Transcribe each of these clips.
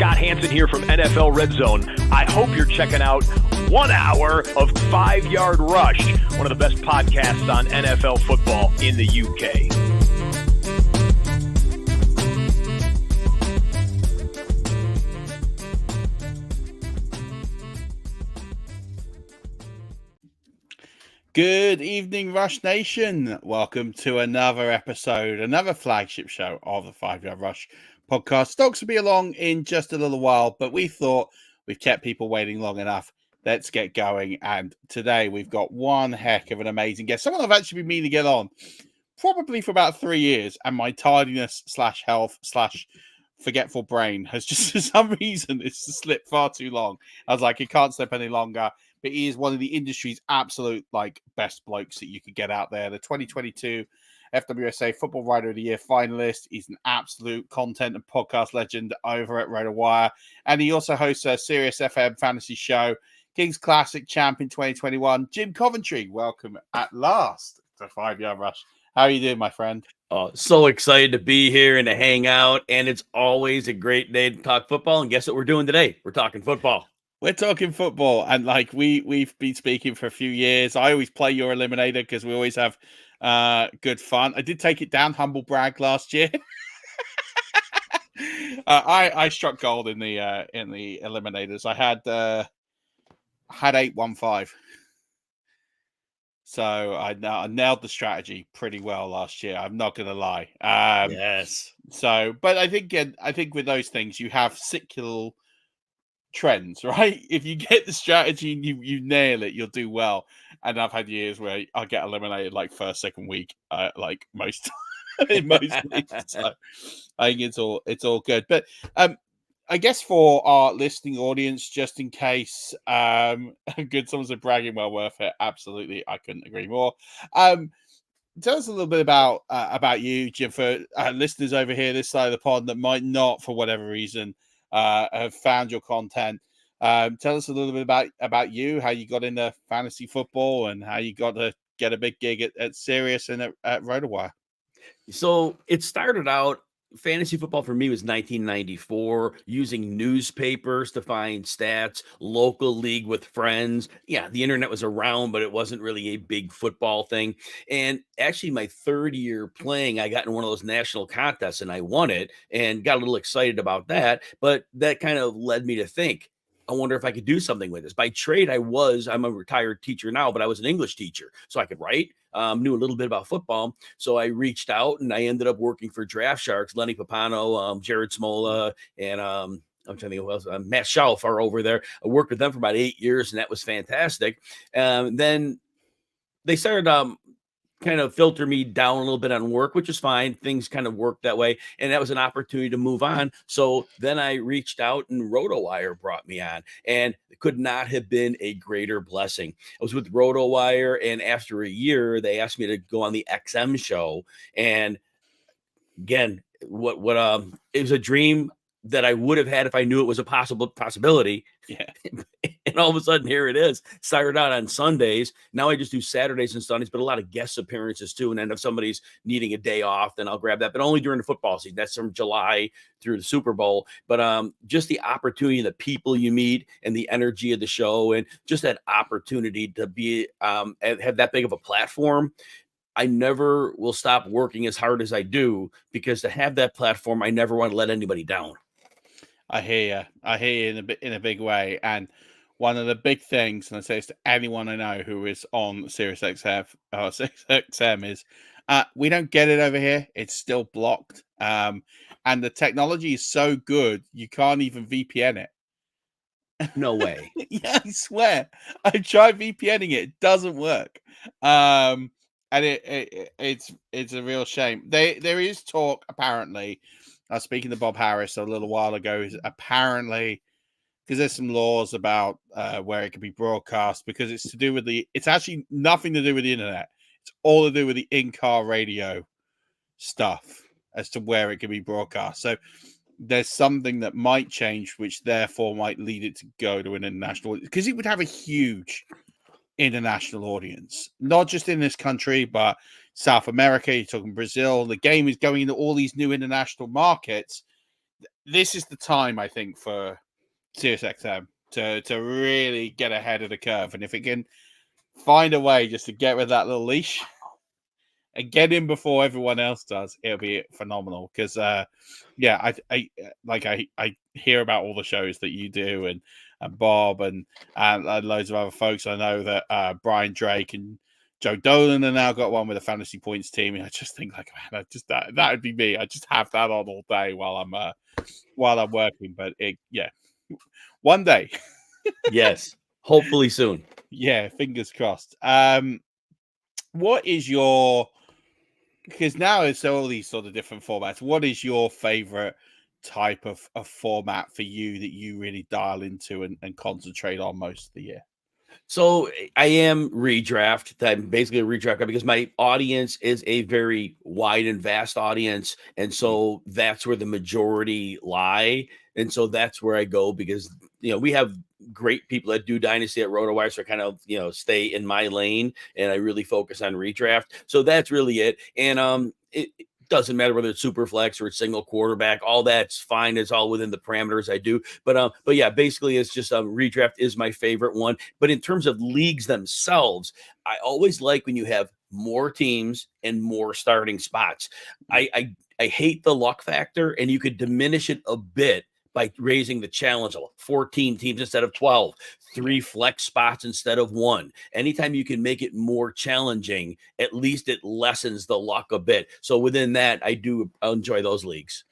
Scott Hansen here from NFL Red Zone. I hope you're checking out 1 hour of 5 Yard Rush, one of the best podcasts on NFL football in the UK. Good evening, Rush Nation. Welcome to another episode, another flagship show of the 5 Yard Rush podcast. Stocks will be along in just a little while, but we thought we've kept people waiting long enough. Let's get going. And today we've got one heck of an amazing guest. Someone I've actually been meaning to get on probably for about 3 years, and my tardiness / health / forgetful brain has just for some reason it's slipped far too long. I was like, it can't slip any longer. But he is one of the industry's absolute best blokes that you could get out there. The 2022 FWSA Football Writer of the Year finalist. He's an absolute content and podcast legend over at Rotowire. And he also hosts a Sirius FM fantasy show, King's Classic Champion 2021. Jim Coventry, welcome at last to 5 Yard Rush. How are you doing, my friend? Oh, so excited to be here and to hang out. And it's always a great day to talk football. And guess what we're doing today? We're talking football. We're talking football, and we've been speaking for a few years. I always play your eliminator because we always have good fun. I did take it down, humble brag, last year. I struck gold in the eliminators. I had 8-1-5, so I nailed the strategy pretty well last year. I'm not gonna lie. Yes. So, but I think with those things you have cyclical trends, right? If you get the strategy and you nail it, you'll do well. And I've had years where I get eliminated first, second week, most in most leagues. So I think it's all good. But I guess for our listening audience, just in case, good, someone said bragging, well worth it. Absolutely, I couldn't agree more. Tell us a little bit about you, Jim, for listeners over here, this side of the pond that might not, for whatever reason, have found your content. Tell us a little bit about you, how you got into fantasy football, and how you got to get a big gig at Sirius and at Rotowire. So it started out, fantasy football for me was 1994, using newspapers to find stats, local league with friends. Yeah, the internet was around, but it wasn't really a big football thing. And actually, my third year playing, I got in one of those national contests and I won it and got a little excited about that. But that kind of led me to think, I wonder if I could do something with this. By trade, I'm a retired teacher now, but I was an English teacher. So I could write, knew a little bit about football. So I reached out and I ended up working for Draft Sharks. Lenny Papano, Jared Smola, and I'm trying to think who else. Matt Schauf are over there. I worked with them for about 8 years, and that was fantastic. Then they started kind of filter me down a little bit on work, which is fine. Things kind of worked that way. And that was an opportunity to move on. So then I reached out and Rotowire brought me on, and it could not have been a greater blessing. I was with Rotowire, and after a year, they asked me to go on the XM show. And again, it was a dream that I would have had if I knew it was a possibility. Yeah. And all of a sudden, here it is. Started out on Sundays. Now I just do Saturdays and Sundays, but a lot of guest appearances too. And then if somebody's needing a day off, then I'll grab that, but only during the football season. That's from July through the Super Bowl. But just the opportunity, the people you meet, and the energy of the show, and just that opportunity to be have that big of a platform. I never will stop working as hard as I do, because to have that platform, I never want to let anybody down. I hear you in a big way. And one of the big things, and I say this to anyone I know who is on Sirius XM, is we don't get it over here. It's still blocked. And the technology is so good, you can't even VPN it. No way. Yeah, I swear. I tried VPNing it. It doesn't work. And it's a real shame. There is talk, apparently. I was speaking to Bob Harris a little while ago. Apparently, because there's some laws about where it can be broadcast, because it's to do with it's actually nothing to do with the internet. It's all to do with the in-car radio stuff as to where it can be broadcast. So there's something that might change, which therefore might lead it to go to an international, because it would have a huge international audience, not just in this country, but South America. You're talking Brazil. The game is going into all these new international markets. this is the time, I think, for SiriusXM to really get ahead of the curve. And if it can find a way just to get rid of that little leash and get in before everyone else does, it'll be phenomenal. Because I hear about all the shows that you do, and Bob and loads of other folks. I know that Brian Drake and Joe Dolan have now got one with a fantasy points team, and I just think, like, man, that would be me. I just have that on all day while I'm working. But one day, Yes, hopefully soon. yeah, fingers crossed. What is your, because now it's all these sort of different formats. What is your favorite type of format for you that you really dial into and concentrate on most of the year? So I am redraft. I'm basically a redraft guy because my audience is a very wide and vast audience. And so that's where the majority lie. And so that's where I go because, we have great people that do Dynasty at Rotowire. So I kind of, stay in my lane and I really focus on redraft. So that's really it. And it doesn't matter whether it's super flex or it's single quarterback, all that's fine. It's all within the parameters I do. But yeah, basically it's just redraft is my favorite one. But in terms of leagues themselves, I always like when you have more teams and more starting spots. I hate the luck factor, and you could diminish it a bit by raising the challenge level, 14 teams instead of 12, 3 flex spots instead of 1. Anytime you can make it more challenging, at least it lessens the luck a bit. So within that, I do enjoy those leagues.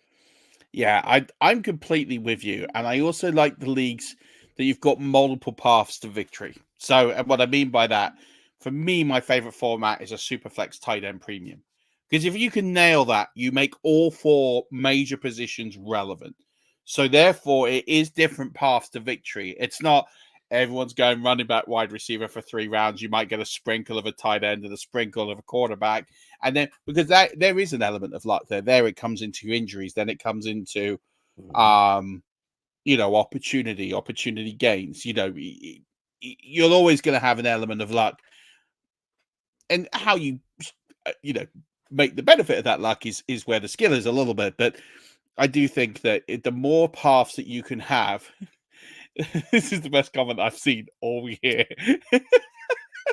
Yeah, I'm completely with you. And I also like the leagues that you've got multiple paths to victory. So, and what I mean by that, for me, my favorite format is a Superflex tight end premium. Because if you can nail that, you make all 4 major positions relevant. So therefore, it is different paths to victory. It's not everyone's going running back, wide receiver for 3 rounds. You might get a sprinkle of a tight end and a sprinkle of a quarterback. And then because there is an element of luck there it comes into injuries. Then it comes into, opportunity gains. You're always going to have an element of luck. And how you make the benefit of that luck is where the skill is a little bit. But I do think that the more paths that you can have, this is the best comment I've seen all year.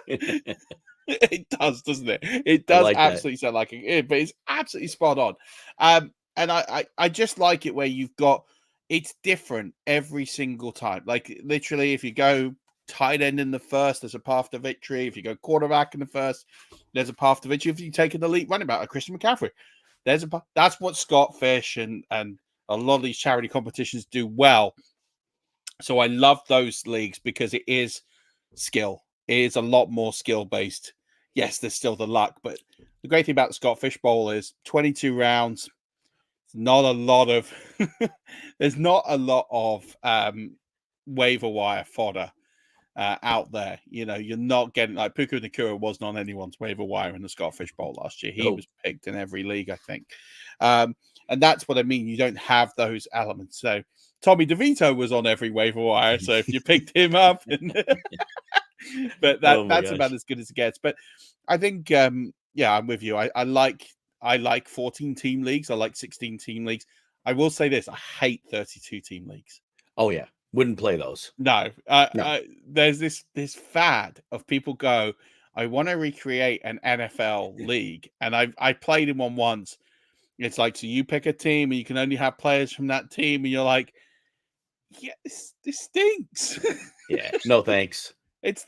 It does, doesn't it? It does like absolutely sound like it, but it's absolutely spot on. And I just like it where it's different every single time. Like literally, if you go tight end in the first, there's a path to victory. If you go quarterback in the first, there's a path to victory. If you take an elite running back like Christian McCaffrey, that's what Scott Fish and a lot of these charity competitions do well. So I love those leagues because it is skill. It is a lot more skill based. Yes, there's still the luck, but the great thing about the Scott Fish Bowl is 22 rounds. Not a lot of there's not a lot of waiver wire fodder out there. You're not getting like Puka Nakua wasn't on anyone's waiver wire in the Scott Fish Bowl last year. He was picked in every league, I think. And that's what I mean. You don't have those elements. So Tommy DeVito was on every waiver wire. So if you picked him up, but that's about as good as it gets. But I think, I'm with you. I like 14 team leagues. I like 16 team leagues. I will say this: I hate 32 team leagues. Oh yeah, wouldn't play those. No, there's this fad of people go, I want to recreate an NFL league, and I played in one once. It's like, so you pick a team and you can only have players from that team, and you're like, yeah, this stinks. Yeah, no thanks.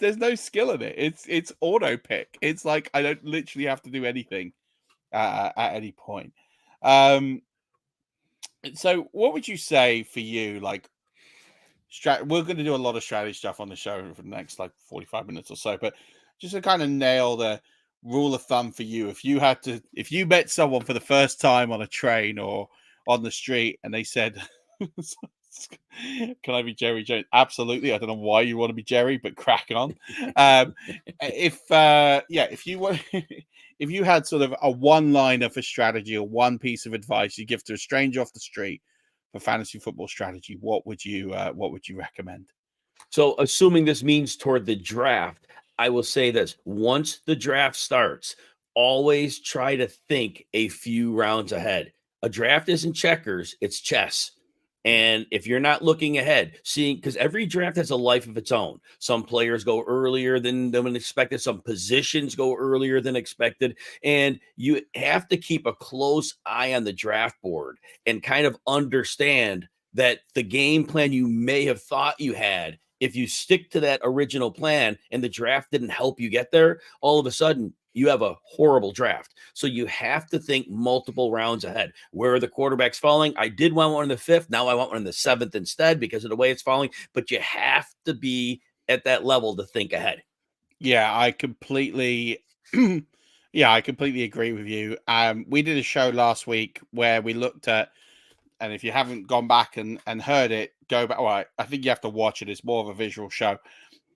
There's no skill in it. It's auto pick. It's like I don't literally have to do anything at any point. So what would you say for you? Like, we're going to do a lot of strategy stuff on the show for the next 45 minutes or so, but just to kind of nail the rule of thumb for you, if you met someone for the first time on a train or on the street and they said, can I be Jerry Jones? Absolutely. I don't know why you want to be Jerry, but crack on. If you had sort of a one-liner for strategy or one piece of advice you give to a stranger off the street for fantasy football strategy, what would you recommend? So assuming this means toward the draft, I will say this: once the draft starts, always try to think a few rounds ahead. A draft isn't checkers, it's chess. And if you're not looking ahead, seeing, because every draft has a life of its own. Some players go earlier than expected. Some positions go earlier than expected. And you have to keep a close eye on the draft board and kind of understand that the game plan you may have thought you had, if you stick to that original plan and the draft didn't help you get there, all of a sudden you have a horrible draft. So you have to think multiple rounds ahead. Where are the quarterbacks falling? I did want one in the 5th. Now I want one in the 7th instead because of the way it's falling. But you have to be at that level to think ahead. Yeah, I completely agree with you. We did a show last week where we looked at, and if you haven't gone back and heard it, go back. Well, I think you have to watch it. It's more of a visual show.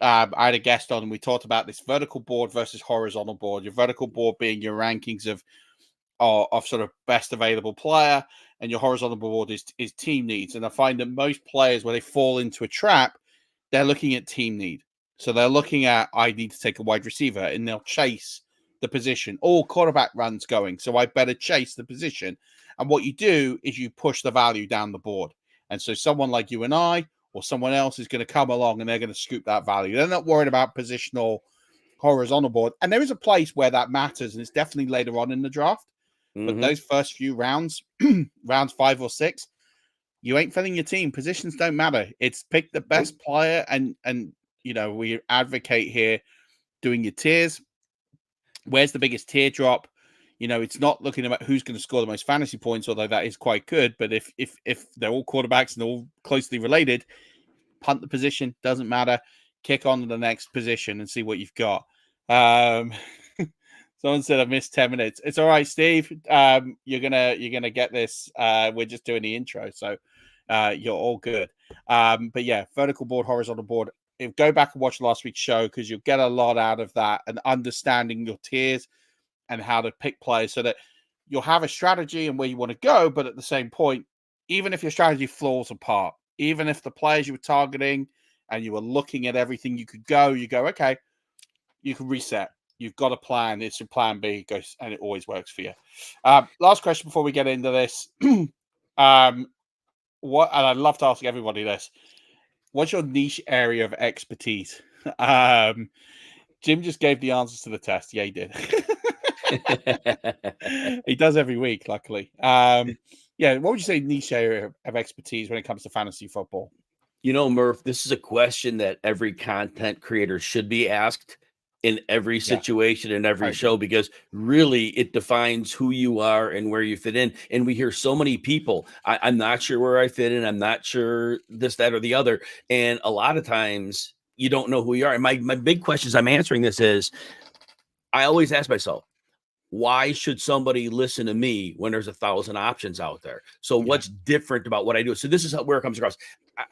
I had a guest on and we talked about this vertical board versus horizontal board. Your vertical board being your rankings of sort of best available player, and your horizontal board is team needs. And I find that most players, where they fall into a trap, they're looking at team need. So they're looking at, I need to take a wide receiver, and they'll chase the position. All quarterback runs going, so I better chase the position. And what you do is you push the value down the board. And so someone like you and I, or someone else, is going to come along and they're going to scoop that value. They're not worried about positional horizontal board. And there is a place where that matters, and it's definitely later on in the draft. But those first few rounds, rounds 5 or 6, you ain't filling your team. Positions don't matter. It's pick the best player, and we advocate here doing your tiers. Where's the biggest teardrop? It's not looking about who's going to score the most fantasy points, although that is quite good. But if they're all quarterbacks and they're all closely related, punt the position, doesn't matter. Kick on to the next position and see what you've got. Someone said I missed 10 minutes. It's all right, Steve. You're gonna get this. We're just doing the intro, so you're all good. But yeah, vertical board, horizontal board. Go back and watch last week's show because you'll get a lot out of that and understanding your tiers and how to pick players so that you'll have a strategy and where you want to go. But at the same point, even if your strategy falls apart, even if the players you were targeting and you were looking at everything you could go, you go, okay, you can reset. You've got a plan. It's a plan B, goes, and it always works for you. Last question before we get into this. And I'd love to ask everybody this. What's your niche area of expertise? Jim just gave the answers to the test. Yeah, he did. He does every week, luckily. Yeah, what would you say niche area of expertise when it comes to fantasy football? Murph, this is a question that every content creator should be asked in every situation, in every show, because really it defines who you are and where you fit in. And we hear so many people, I'm not sure where I fit in. I'm not sure this, that, or the other. And a lot of times you don't know who you are. And my big question as I'm answering this is, I always ask myself, why should somebody listen to me when there's 1,000 options out there? So what's different about what I do? So this is where it comes across.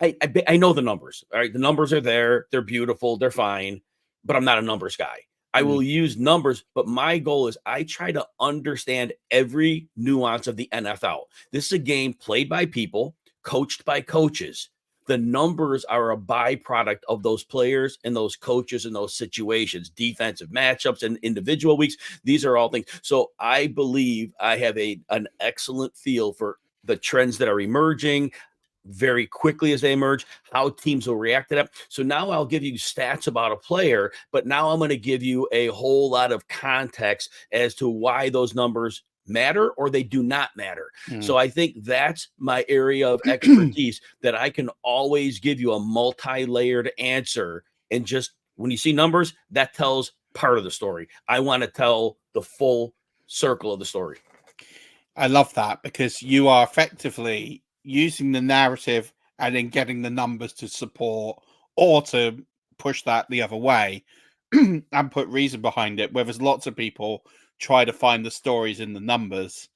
I know the numbers. All right. The numbers are there. They're beautiful. They're fine. But I'm not a numbers guy. I will use numbers, but my goal is I try to understand every nuance of the NFL. This is a game played by people, coached by coaches. The numbers are a byproduct of those players and those coaches in those situations, defensive matchups and individual weeks. These are all things. So I believe I have an excellent feel for the trends that are emerging very quickly as they emerge, how teams will react to that. So now I'll give you stats about a player, but now I'm going to give you a whole lot of context as to why those numbers matter or they do not matter. So I think that's my area of expertise, that I can always give you a multi-layered answer. And just when you see numbers, that tells part of the story. I want to tell the full circle of the story. I love that, because you are effectively using the narrative and then getting the numbers to support or to push that the other way and put reason behind it. Whereas lots of people try to find the stories in the numbers,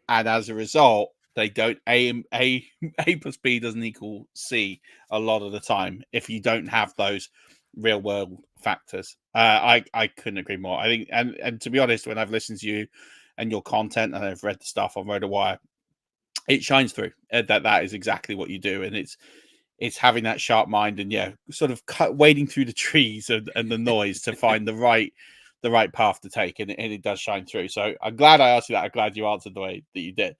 and as a result, they don't A plus B doesn't equal C a lot of the time if you don't have those real world factors. I couldn't agree more. I think, and to be honest, when I've listened to you and your content, and I've read the stuff on Rotowire, it shines through that is exactly what you do, and it's having that sharp mind and sort of wading through the trees and the noise to find the right path to take, and it does shine through. So I'm glad I asked you that. I'm glad you answered the way that you did.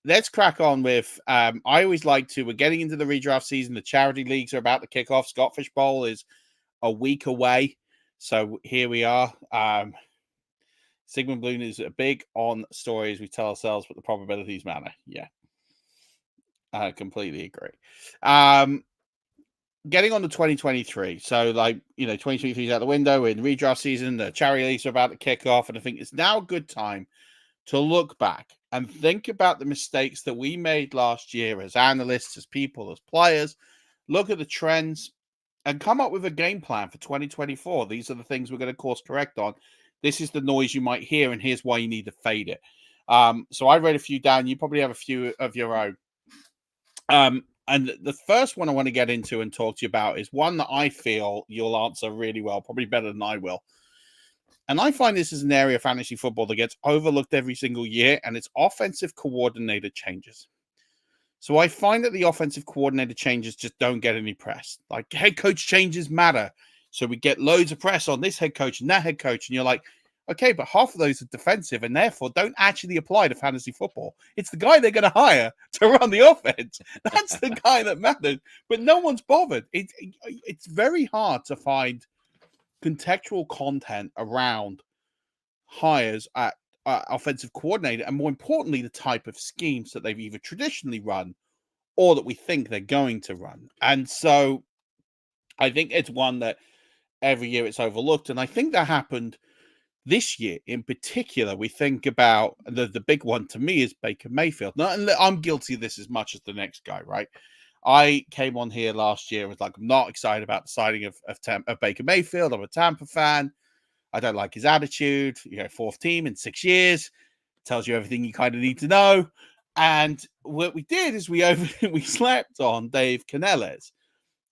let's crack on with. I always like to. We're getting into the redraft season. The charity leagues are about to kick off. Scottish Bowl is a week away, so here we are. Sigmund Bloom is big on stories. We tell ourselves, but the probabilities matter. Yeah, I completely agree. Getting on to 2023. So, 2023 is out the window. We're in the redraft season. The charity leagues are about to kick off, and I think it's now a good time to look back and think about the mistakes that we made last year as analysts, as people, as players, look at the trends and come up with a game plan for 2024. These are the things we're going to course correct on. This is the noise you might hear, and here's why you need to fade it. So I wrote a few down. You probably have a few of your own. And the first one I want to get into and talk to you about is one that I feel you'll answer really well, probably better than I will. And I find this is an area of fantasy football that gets overlooked every single year, and it's offensive coordinator changes. So I find that the offensive coordinator changes just don't get any press. Like, head coach changes matter. So we get loads of press on this head coach and that head coach. And you're like, okay, but half of those are defensive and therefore don't actually apply to fantasy football. It's the guy they're going to hire to run the offense. That's the guy that matters. But no one's bothered. It's very hard to find contextual content around hires at offensive coordinator, and more importantly, the type of schemes that they've either traditionally run or that we think they're going to run. And so I think it's one that every year it's overlooked. And I think that happened this year in particular. We think about the big one to me is Baker Mayfield. Now, and I'm guilty of this as much as the next guy, right? I came on here last year with I'm not excited about the signing of Baker Mayfield. I'm a Tampa fan. I don't like his attitude. Fourth team in 6 years. Tells you everything you kind of need to know. And what we did is we slept on Dave Canales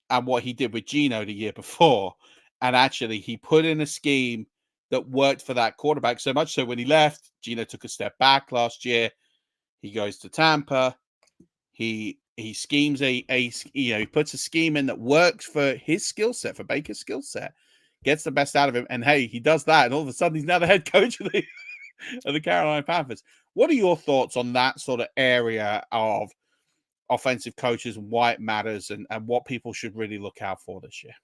and what he did with Geno the year before. And actually, he put in a scheme that worked for that quarterback so much so when he left, Geno took a step back last year. He goes to Tampa. He schemes he puts a scheme in that works for his skill set, for Baker's skill set, gets the best out of him, and hey, he does that, and all of a sudden he's now the head coach of the Carolina Panthers. What are your thoughts on that sort of area of offensive coaches and why it matters and what people should really look out for this year?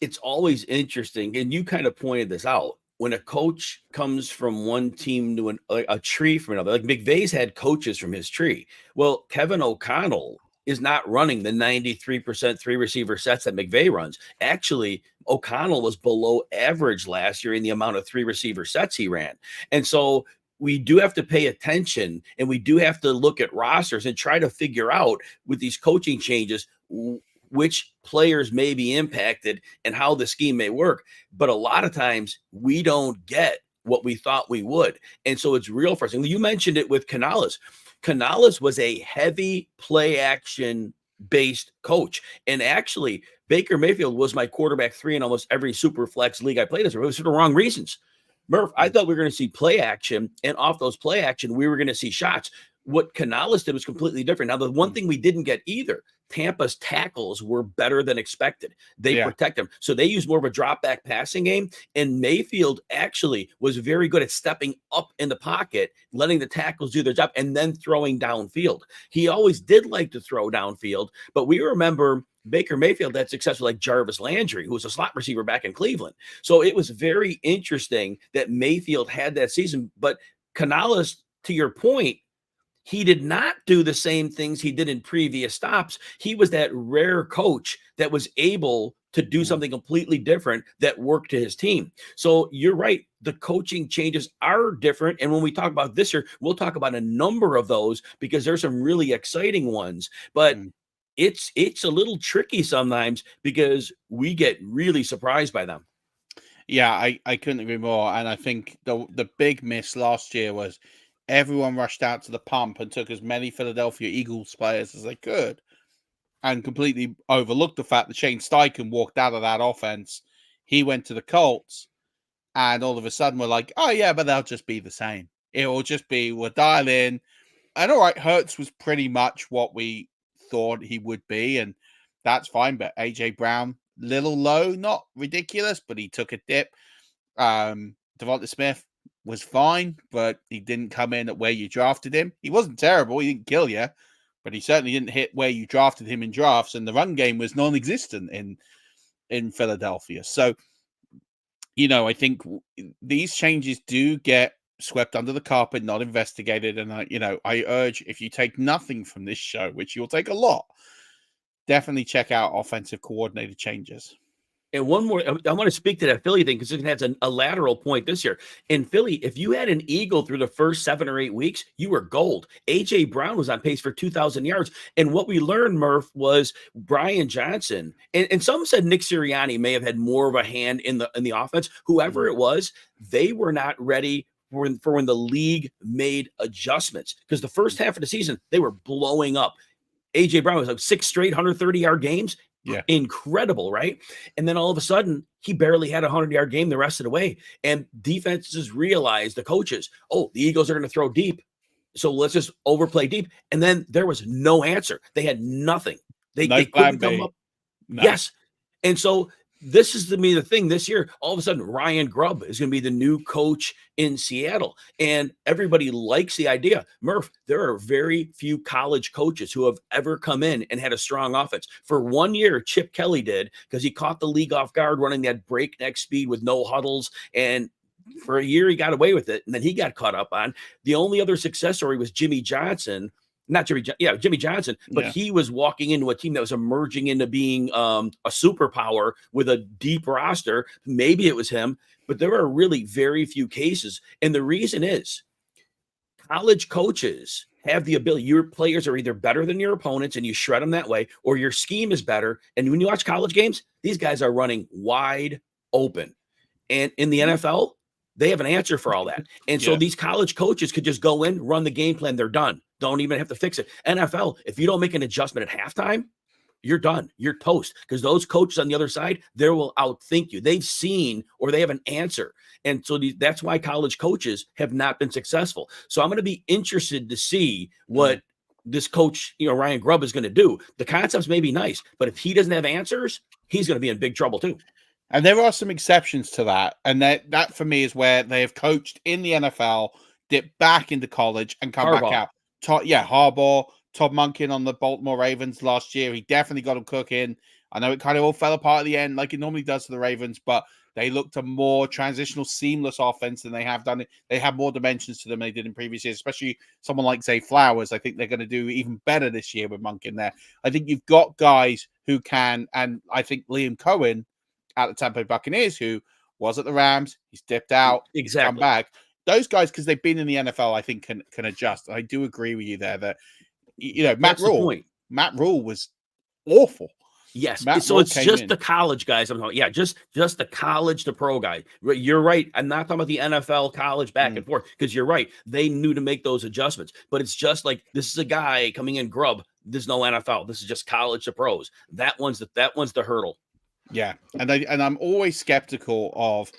It's always interesting, and you kind of pointed this out. When a coach comes from one team to a tree from another, like McVay's had coaches from his tree. Well, Kevin O'Connell is not running the 93% three receiver sets that McVay runs. Actually, O'Connell was below average last year in the amount of three receiver sets he ran. And so we do have to pay attention, and we do have to look at rosters and try to figure out with these coaching changes which players may be impacted and how the scheme may work. But a lot of times we don't get what we thought we would. And so it's real frustrating. You mentioned it with Canales. Canales was a heavy play action based coach. And actually, Baker Mayfield was my quarterback 3 in almost every super flex league I played as. It was for the wrong reasons. Murph, I thought we were going to see play action, and off those play action, we were going to see shots. What Canales did was completely different. Now, the one thing we didn't get either, Tampa's tackles were better than expected. They protect them. So they used more of a drop back passing game. And Mayfield actually was very good at stepping up in the pocket, letting the tackles do their job, and then throwing downfield. He always did like to throw downfield, but we remember Baker Mayfield had success with like Jarvis Landry, who was a slot receiver back in Cleveland. So it was very interesting that Mayfield had that season. But Canales, to your point, he did not do the same things he did in previous stops. He was that rare coach that was able to do something completely different that worked to his team. So you're right. The coaching changes are different. And when we talk about this year, we'll talk about a number of those because there's some really exciting ones. But it's a little tricky sometimes because we get really surprised by them. Yeah, I couldn't agree more. And I think the big miss last year was everyone rushed out to the pump and took as many Philadelphia Eagles players as they could and completely overlooked the fact that Shane Steichen walked out of that offense. He went to the Colts, and all of a sudden we're like, oh, yeah, but they'll just be the same. It will just be, we'll dial in. And all right, Hurts was pretty much what we thought he would be, and that's fine. But A.J. Brown, little low, not ridiculous, but he took a dip. Devonta Smith, was fine, but he didn't come in at where you drafted him. He wasn't terrible. He didn't kill you, but he certainly didn't hit where you drafted him in drafts. And the run game was non-existent in Philadelphia. So, I think these changes do get swept under the carpet, not investigated. And I urge, if you take nothing from this show, which you'll take a lot, definitely check out offensive coordinator changes. And one more, I want to speak to that Philly thing because it has a lateral point this year. In Philly, if you had an Eagle through the first 7 or 8 weeks, you were gold. A.J. Brown was on pace for 2,000 yards. And what we learned, Murph, was Brian Johnson. And some said Nick Sirianni may have had more of a hand in the offense. Whoever it was, they were not ready for when the league made adjustments. Because the first half of the season, they were blowing up. A.J. Brown was like 6 straight 130-yard games. Yeah. Incredible, right? And then all of a sudden, he barely had a 100-yard game the rest of the way. And defenses realized, the coaches, the Eagles are going to throw deep. So let's just overplay deep. And then there was no answer. They had nothing. They couldn't come up. No. Yes. And so this is to me the thing this year. All of a sudden, Ryan Grubb is going to be the new coach in Seattle. And everybody likes the idea. Murph, there are very few college coaches who have ever come in and had a strong offense. For 1 year, Chip Kelly did, because he caught the league off guard running that breakneck speed with no huddles. And for a year, he got away with it. And then he got caught up on. The only other success story was Jimmy Johnson. Jimmy Johnson, but he was walking into a team that was emerging into being a superpower with a deep roster. Maybe it was him, but there are really very few cases. And the reason is college coaches have the ability. Your players are either better than your opponents and you shred them that way, or your scheme is better. And when you watch college games, these guys are running wide open. And in the NFL, they have an answer for all that. And so these college coaches could just go in, run the game plan. They're done. Don't even have to fix it. NFL, if you don't make an adjustment at halftime, you're done. You're toast. Because those coaches on the other side, they will outthink you. They've seen, or they have an answer. And so that's why college coaches have not been successful. So I'm going to be interested to see what this coach, Ryan Grubb, is going to do. The concepts may be nice, but if he doesn't have answers, he's going to be in big trouble too. And there are some exceptions to that. And that for me is where they have coached in the NFL, dipped back into college and come back out. Harbaugh, Todd Monken on the Baltimore Ravens last year. He definitely got them cooking. I know it kind of all fell apart at the end like it normally does to the Ravens, but they looked a more transitional, seamless offense than they have done. They have more dimensions to them than they did in previous years, especially someone like Zay Flowers. I think they're going to do even better this year with Monken there. I think you've got guys who can, and I think Liam Cohen at the Tampa Bay Buccaneers, who was at the Rams, he's dipped out, come back. Those guys, because they've been in the NFL, I think can adjust. I do agree with you there that Matt Rule was awful. Yes, so it's just the college guys I'm talking. Yeah, just the college to pro guy. You're right. I'm not talking about the NFL college back and forth, because you're right. They knew to make those adjustments, but it's just like, this is a guy coming in Grubb. There's no NFL. This is just college to pros. That one's the hurdle. Yeah, and I'm always skeptical of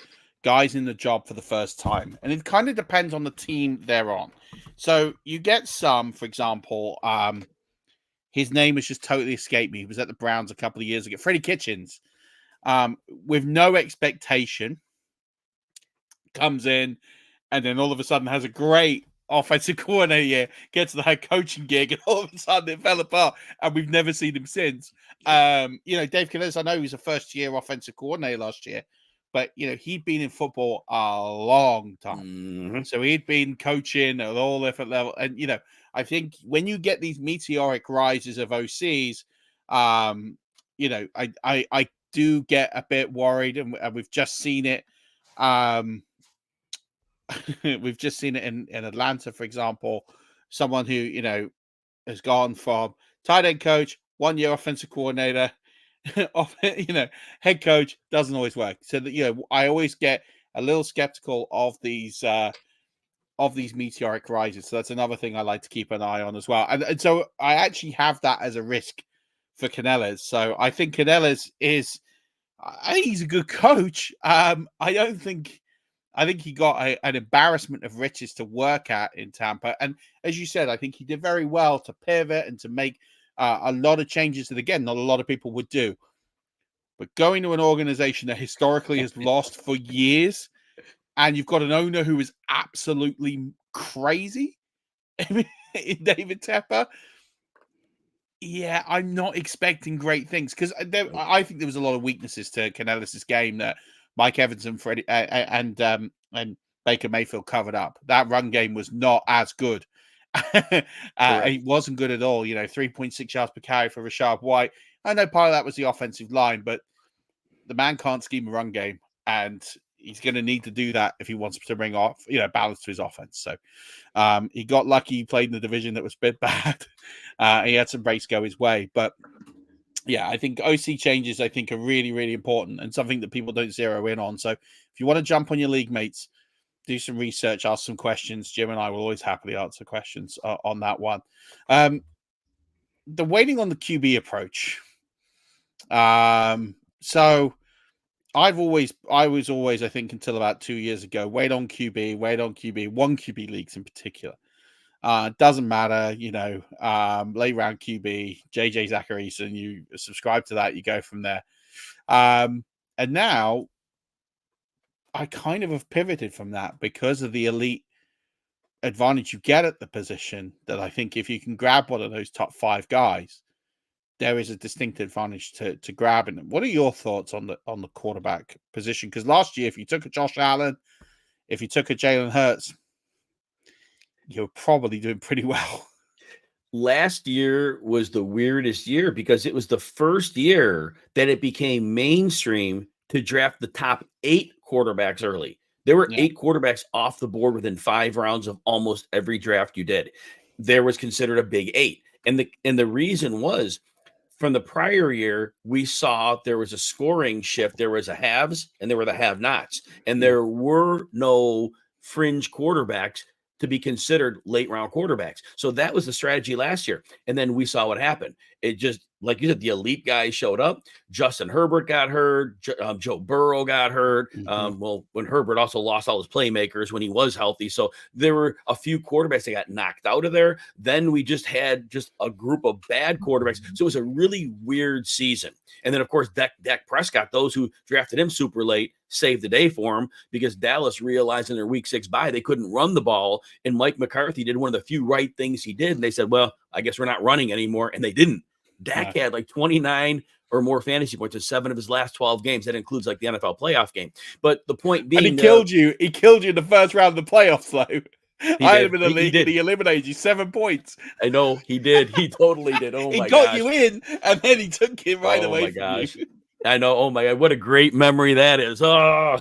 guys in the job for the first time, and it kind of depends on the team they're on. So you get some, for example, his name has just totally escaped me. He was at the Browns a couple of years ago, Freddie Kitchens, with no expectation, comes in, and then all of a sudden has a great offensive coordinator year, gets the head coaching gig, and all of a sudden it fell apart, and we've never seen him since. Dave Canales, I know he was a first-year offensive coordinator last year, but he'd been in football a long time, so he'd been coaching at all different levels. And I think when you get these meteoric rises of OCs, I do get a bit worried, and we've just seen it. We've just seen it in Atlanta, for example. Someone who has gone from tight end coach, 1 year offensive coordinator, head coach, doesn't always work. So that I always get a little skeptical of these meteoric rises. So that's another thing I like to keep an eye on as well. And so I actually have that as a risk for Canales. So I think Canales he's a good coach. I think he got an embarrassment of riches to work at in Tampa. And as you said, I think he did very well to pivot and to make a lot of changes that, again, not a lot of people would do. But going to an organization that historically has lost for years, and you've got an owner who is absolutely crazy in David Tepper. Yeah, I'm not expecting great things because I think there was a lot of weaknesses to Canellis' game that Mike Evans and Freddie and Baker Mayfield covered up. That run game was not as good. It wasn't good at all. 3.6 yards per carry for Rashad White. I know part of that was the offensive line, but the man can't scheme a run game, and he's going to need to do that if he wants to bring off, balance to his offense. So he got lucky. He played in the division that was a bit bad. He had some breaks go his way, but yeah, I think OC changes, I think, are really, really important and something that people don't zero in on. So if you want to jump on your league mates, do some research, ask some questions. Jim and I will always happily answer questions on that one. The waiting on the QB approach. So I was always, I think, until about 2 years ago, wait on QB, one QB leagues in particular. Doesn't matter, late round QB, JJ Zacharyson, you subscribe to that, you go from there. And now I kind of have pivoted from that because of the elite advantage you get at the position, that I think if you can grab one of those top 5 guys, there is a distinct advantage to grabbing them. What are your thoughts on the quarterback position? Because last year, if you took a Josh Allen, if you took a Jalen Hurts, you're probably doing pretty well. Last year was the weirdest year because it was the first year that it became mainstream to draft the top 8 quarterbacks early. There were 8 quarterbacks off the board within 5 rounds of almost every draft you did. There was considered a big 8. And the reason was, from the prior year, we saw there was a scoring shift. There was a haves and there were the have-nots. And there were no fringe quarterbacks to be considered late round quarterbacks. So that was the strategy last year. And then we saw what happened. It just, like you said, the elite guys showed up. Justin Herbert got hurt. Joe Burrow got hurt. Well, when Herbert also lost all his playmakers when he was healthy. So there were a few quarterbacks that got knocked out of there. Then we just had a group of bad quarterbacks. So it was a really weird season. And then, of course, Dak Prescott, those who drafted him super late, saved the day for him because Dallas realized in their week 6 bye they couldn't run the ball. And Mike McCarthy did one of the few right things he did. And they said, well, I guess we're not running anymore. And they didn't. Dak had like 29 or more fantasy points in 7 of his last 12 games. That includes like the NFL playoff game. But the point being, and he killed you. He killed you in the first round of the playoffs, though. I am in the league and he eliminated you 7 points. I know he did. He totally did. Oh my gosh. He got you in and then he took it right away from you. I know. Oh my God. What a great memory that is. Oh,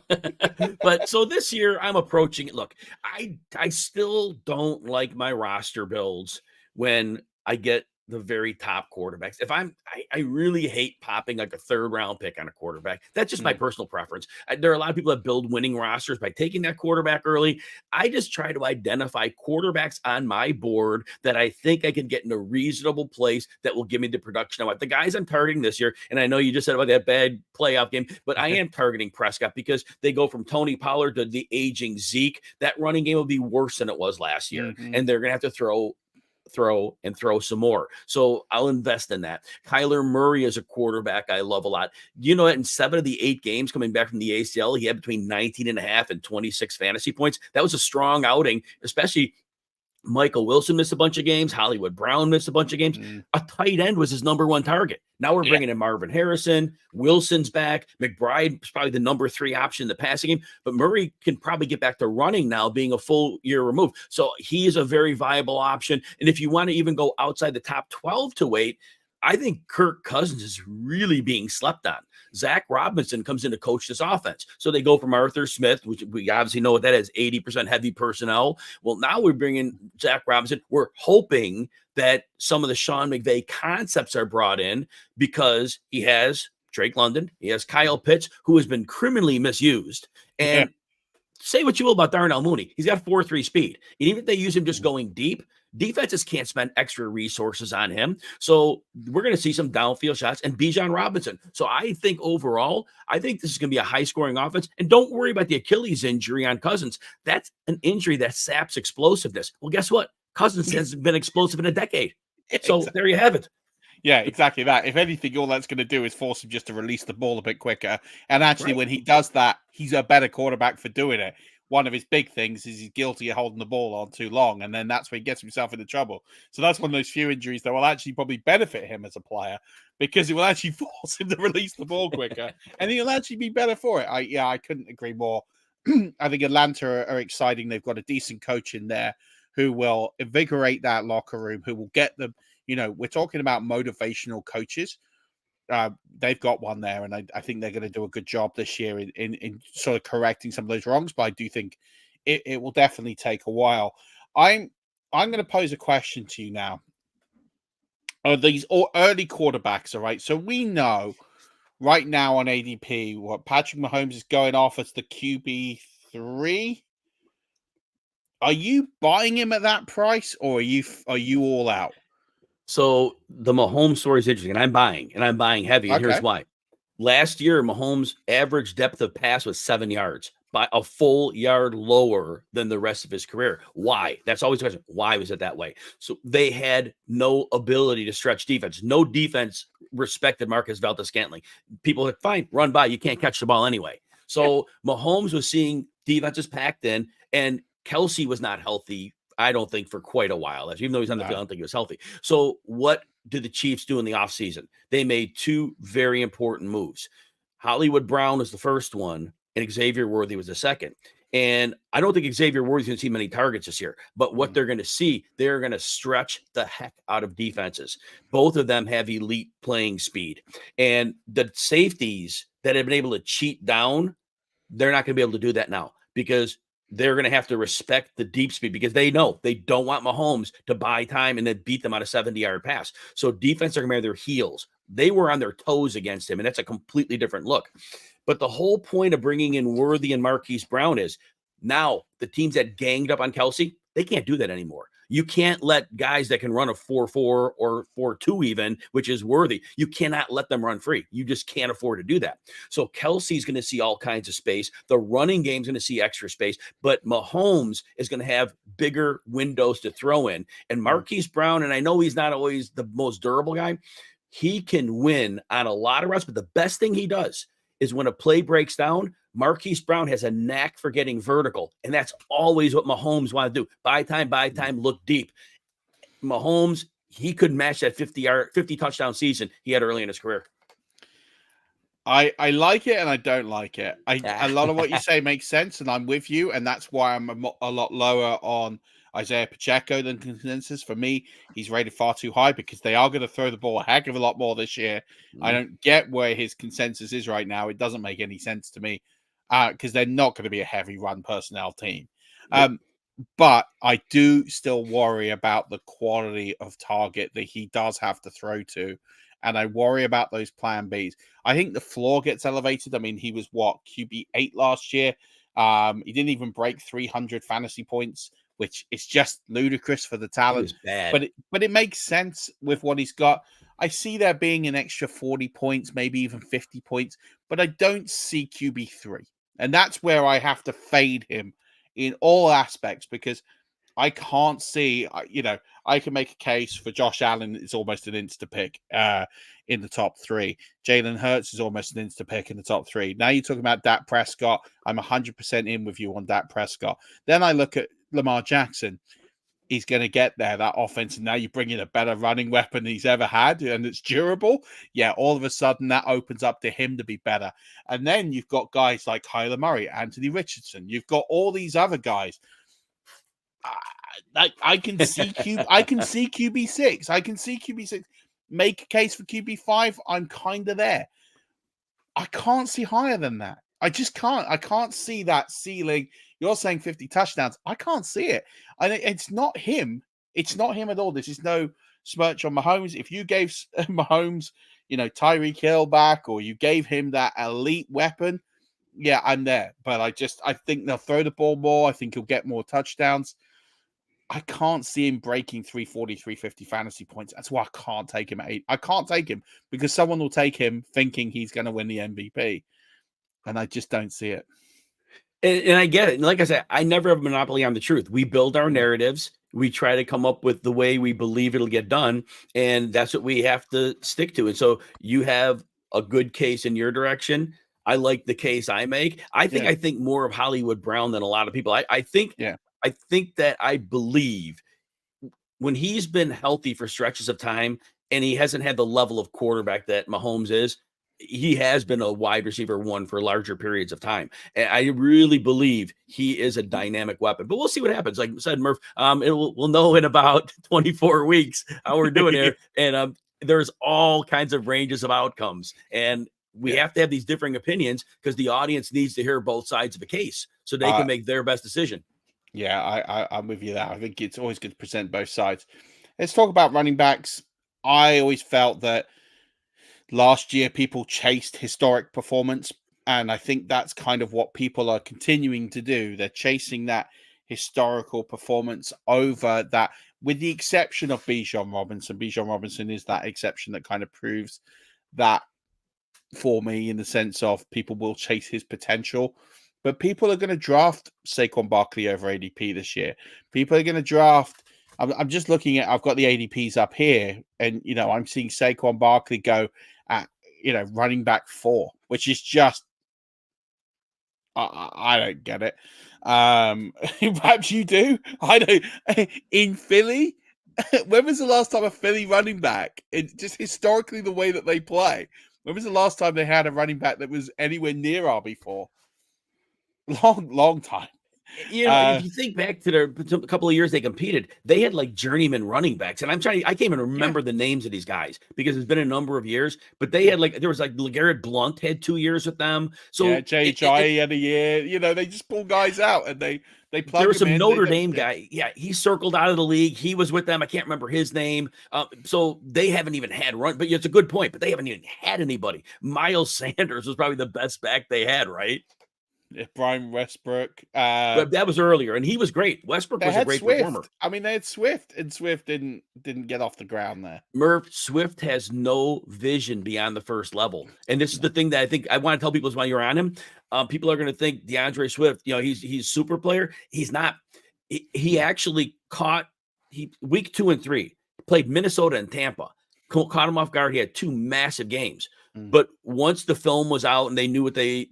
but so this year I'm approaching it. Look, I still don't like my roster builds when I get the very top quarterbacks. I really hate popping like a 3rd round pick on a quarterback. That's just my personal preference. There are a lot of people that build winning rosters by taking that quarterback early. I just try to identify quarterbacks on my board that I think I can get in a reasonable place that will give me the production I want. The guys I'm targeting this year, and I know you just said about that bad playoff game, but I am targeting Prescott because they go from Tony Pollard to the aging Zeke. That running game will be worse than it was last year. And they're going to have to throw some more. So I'll invest in that. Kyler Murray is a quarterback I love a lot. You know that in 7 of the 8 games coming back from the ACL, he had between 19.5 and 26 fantasy points. That was a strong outing, especially Michael Wilson missed a bunch of games. Hollywood Brown missed a bunch of games. A tight end was his number 1 target. Now we're bringing in Marvin Harrison. Wilson's back. McBride is probably the number 3 option in the passing game. But Murray can probably get back to running now, being a full year removed. So he is a very viable option. And if you want to even go outside the top 12 to wait, I think Kirk Cousins is really being slept on. Zach Robinson comes in to coach this offense. So they go from Arthur Smith, which we obviously know what that is, 80% heavy personnel. Well, now we're bringing Zach Robinson. We're hoping that some of the Sean McVay concepts are brought in because he has Drake London. He has Kyle Pitts, who has been criminally misused. And say what you will about Darnell Mooney. He's got 4.3 speed. And even if they use him just going deep, defenses can't spend extra resources on him. So we're going to see some downfield shots and Bijan Robinson. So I think overall, I think this is going to be a high-scoring offense. And don't worry about the Achilles injury on Cousins. That's an injury that saps explosiveness. Well, guess what? Cousins hasn't been explosive in a decade. So there you have it. Yeah, exactly that. If anything, all that's going to do is force him just to release the ball a bit quicker. And actually, when he does that, he's a better quarterback for doing it. one of his big things is he's guilty of holding the ball on too long, and then that's where he gets himself into trouble. So that's one of those few injuries that will actually probably benefit him as a player, because it will actually force him to release the ball quicker, and he'll actually be better for it. I couldn't agree more. I think Atlanta are exciting. They've got a decent coach in there who will invigorate that locker room, who will get them. We're talking about motivational coaches. They've got one there, and I think they're going to do a good job this year in sort of correcting some of those wrongs. But I do think it will definitely take a while. I'm going to pose a question to you now. Are these all early quarterbacks? All right, so we know right now on ADP what Patrick Mahomes is going off as the QB3. Are you buying him at that price, or are you all out? So the Mahomes story is interesting, and I'm buying heavy. And here's why. Last year, Mahomes' average depth of pass was 7 yards, by a full yard lower than the rest of his career. Why? That's always the question. Why was it that way? So they had no ability to stretch defense. No defense respected Marcus Valdes-Scantling. People were like, fine, run by. You can't catch the ball anyway. So Mahomes was seeing defenses packed in, and Kelsey was not healthy, I don't think, for quite a while. Even though he's on the field, I don't think he was healthy. So what did the Chiefs do in the offseason? They made two very important moves. Hollywood Brown was the first one, and Xavier Worthy was the second. And I don't think Xavier Worthy's going to see many targets this year. But what they're going to see, they're going to stretch the heck out of defenses. Both of them have elite playing speed. And the safeties that have been able to cheat down, they're not going to be able to do that now, because they're going to have to respect the deep speed, because they know they don't want Mahomes to buy time and then beat them on a 70-yard pass. So defense are going to be on their heels. They were on their toes against him, and that's a completely different look. But the whole point of bringing in Worthy and Marquise Brown is now the teams that ganged up on Kelsey, they can't do that anymore. You can't let guys that can run a 4.4 or 4.2 even, which is Worthy, you cannot let them run free. You just can't afford to do that. So Kelsey's going to see all kinds of space. The running game's going to see extra space, but Mahomes is going to have bigger windows to throw in. And Marquise Brown, and I know he's not always the most durable guy, he can win on a lot of routes, but the best thing he does is when a play breaks down, Marquise Brown has a knack for getting vertical, and that's always what Mahomes wanted to do. Buy time, look deep. Mahomes, he could match that 50 touchdown season he had early in his career. I like it and I don't like it. A lot of what you say makes sense, and I'm with you, and that's why I'm a lot lower on Isaiah Pacheco than consensus. For me, he's rated far too high because they are going to throw the ball a heck of a lot more this year. I don't get where his consensus is right now. It doesn't make any sense to me, because they're not going to be a heavy run personnel team. But I do still worry about the quality of target that he does have to throw to. And I worry about those plan Bs. I think the floor gets elevated. I mean, he was QB8 last year. He didn't even break 300 fantasy points, which is just ludicrous for the talent. Bad. But it makes sense with what he's got. I see there being an extra 40 points, maybe even 50 points, but I don't see QB3. And that's where I have to fade him in all aspects, because I can't see, I can make a case for Josh Allen is almost an insta pick in the top 3. Jalen Hurts is almost an insta pick in the top 3. Now you're talking about Dak Prescott. I'm 100% in with you on Dak Prescott. Then I look at Lamar Jackson. He's going to get there, that offense. And now you bring in a better running weapon he's ever had, and it's durable. Yeah, all of a sudden that opens up to him to be better. And then you've got guys like Kyler Murray, Anthony Richardson. You've got all these other guys. I can see QB6. I can see QB6. Make a case for QB5. I'm kind of there. I can't see higher than that. I just can't. I can't see that ceiling. You're saying 50 touchdowns. I can't see it. And it's not him. It's not him at all. This is no smirch on Mahomes. If you gave Mahomes, Tyreek Hill back, or you gave him that elite weapon, yeah, I'm there. But I think they'll throw the ball more. I think he'll get more touchdowns. I can't see him breaking 340, 350 fantasy points. That's why I can't take him at 8. I can't take him because someone will take him thinking he's going to win the MVP. And I just don't see it. And I get it. And like I said, I never have a monopoly on the truth. We build our narratives. We try to come up with the way we believe it'll get done. And that's what we have to stick to. And so you have a good case in your direction. I like the case I make. I think more of Hollywood Brown than a lot of people. I think that I believe when he's been healthy for stretches of time and he hasn't had the level of quarterback that Mahomes is, he has been a wide receiver one for larger periods of time. And I really believe he is a dynamic weapon, but we'll see what happens. Like I said, Murph, we'll know in about 24 weeks how we're doing here. And there's all kinds of ranges of outcomes. And we have to have these differing opinions because the audience needs to hear both sides of a case so they can make their best decision. Yeah, I'm with you there. I think it's always good to present both sides. Let's talk about running backs. I always felt that last year people chased historic performance, and I think that's kind of what people are continuing to do. They're chasing that historical performance over that, with the exception of Bijan Robinson. Bijan Robinson is that exception that kind of proves that for me, in the sense of people will chase his potential. But people are going to draft Saquon Barkley over ADP this year. People are going to draft. I'm just looking at. I've got the ADPs up here, and I'm seeing Saquon Barkley go at running back 4, which is just I don't get it. Perhaps you do. I don't. In Philly, when was the last time a Philly running back? Just historically, the way that they play. When was the last time they had a running back that was anywhere near RB4? Long time. If you think back to a couple of years they competed, they had like journeyman running backs. And I can't even remember the names of these guys because it's been a number of years, but they had there was LeGarrette Blount had 2 years with them. So J.J. had a year, they just pull guys out and they plug. There was some Notre Dame guy. Yeah. He circled out of the league. He was with them. I can't remember his name. So they haven't even had run, but it's a good point, but they haven't even had anybody. Miles Sanders was probably the best back they had, right? Brian Westbrook. But that was earlier, and he was great. Westbrook was a great performer. I mean, they had Swift, and Swift didn't get off the ground there. Murph, Swift has no vision beyond the first level. And this is the thing that I think I want to tell people is when you're on him, people are going to think DeAndre Swift, he's a super player. He's not. He actually caught week 2 and 3, played Minnesota and Tampa. Caught him off guard. He had 2 massive games. But once the film was out and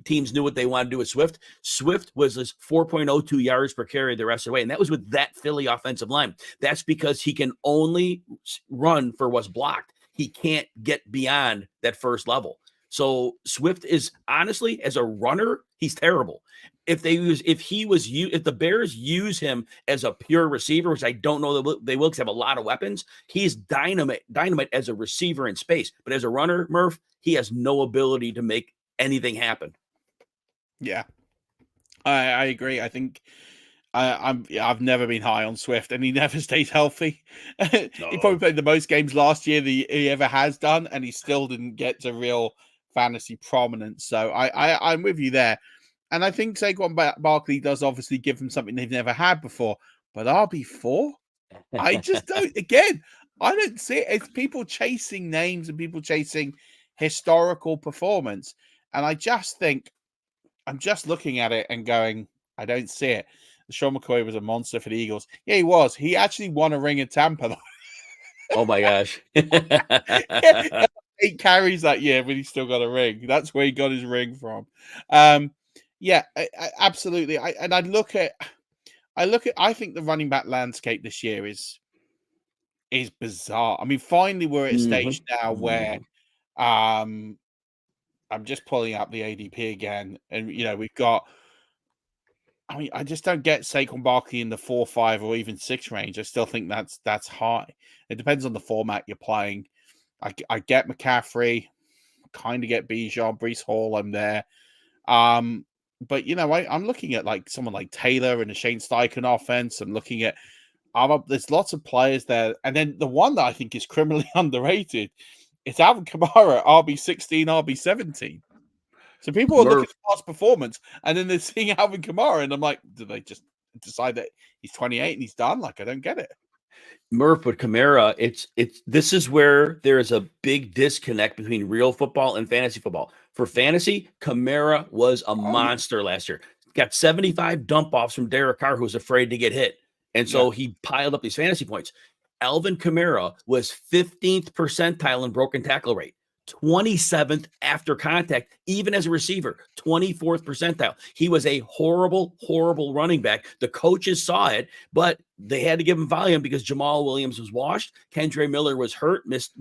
teams knew what they wanted to do with Swift, Swift was 4.02 yards per carry the rest of the way. And that was with that Philly offensive line. That's because he can only run for what's blocked. He can't get beyond that first level. So Swift is honestly, as a runner, he's terrible. If the Bears use him as a pure receiver, which I don't know that they will because they have a lot of weapons, he's dynamite as a receiver in space. But as a runner, Murph, he has no ability to make anything happen. Yeah, I agree. I think I've never been high on Swift, and he never stays healthy. No. He probably played the most games last year that he ever has done, and he still didn't get to real fantasy prominence. So I'm with you there. And I think Saquon Barkley does obviously give them something they've never had before. But RB4? I just don't. Again, I don't see it. It's people chasing names and people chasing historical performance. And I just think, I'm just looking at it and going, I don't see it. Sean McCoy was a monster for the Eagles. Yeah, he was. He actually won a ring in Tampa, though. Oh, my gosh. 8 carries that year, but he still got a ring. That's where he got his ring from. Absolutely. I think the running back landscape this year is bizarre. I mean, finally we're at a stage now where I'm just pulling up the ADP again, and we've got. I mean, I just don't get Saquon Barkley in the 4, 5, or even 6 range. I still think that's high. It depends on the format you're playing. I get McCaffrey, kind of get Bijan, Breece Hall. I'm there. But I'm looking at like someone like Taylor and the Shane Steichen offense. I'm looking at there's lots of players there, and then the one that I think is criminally underrated is Alvin Kamara, RB16, RB17. So people are looking at past performance, and then they're seeing Alvin Kamara, and I'm like, do they just decide that he's 28 and he's done? Like, I don't get it. Murph, with Kamara, this is where there is a big disconnect between real football and fantasy football. For fantasy, Kamara was a monster last year. Got 75 dump-offs from Derek Carr, who was afraid to get hit. And so he piled up these fantasy points. Alvin Kamara was 15th percentile in broken tackle rate, 27th after contact, even as a receiver, 24th percentile. He was a horrible, horrible running back. The coaches saw it, but they had to give him volume because Jamal Williams was washed. Kendre Miller was hurt, missed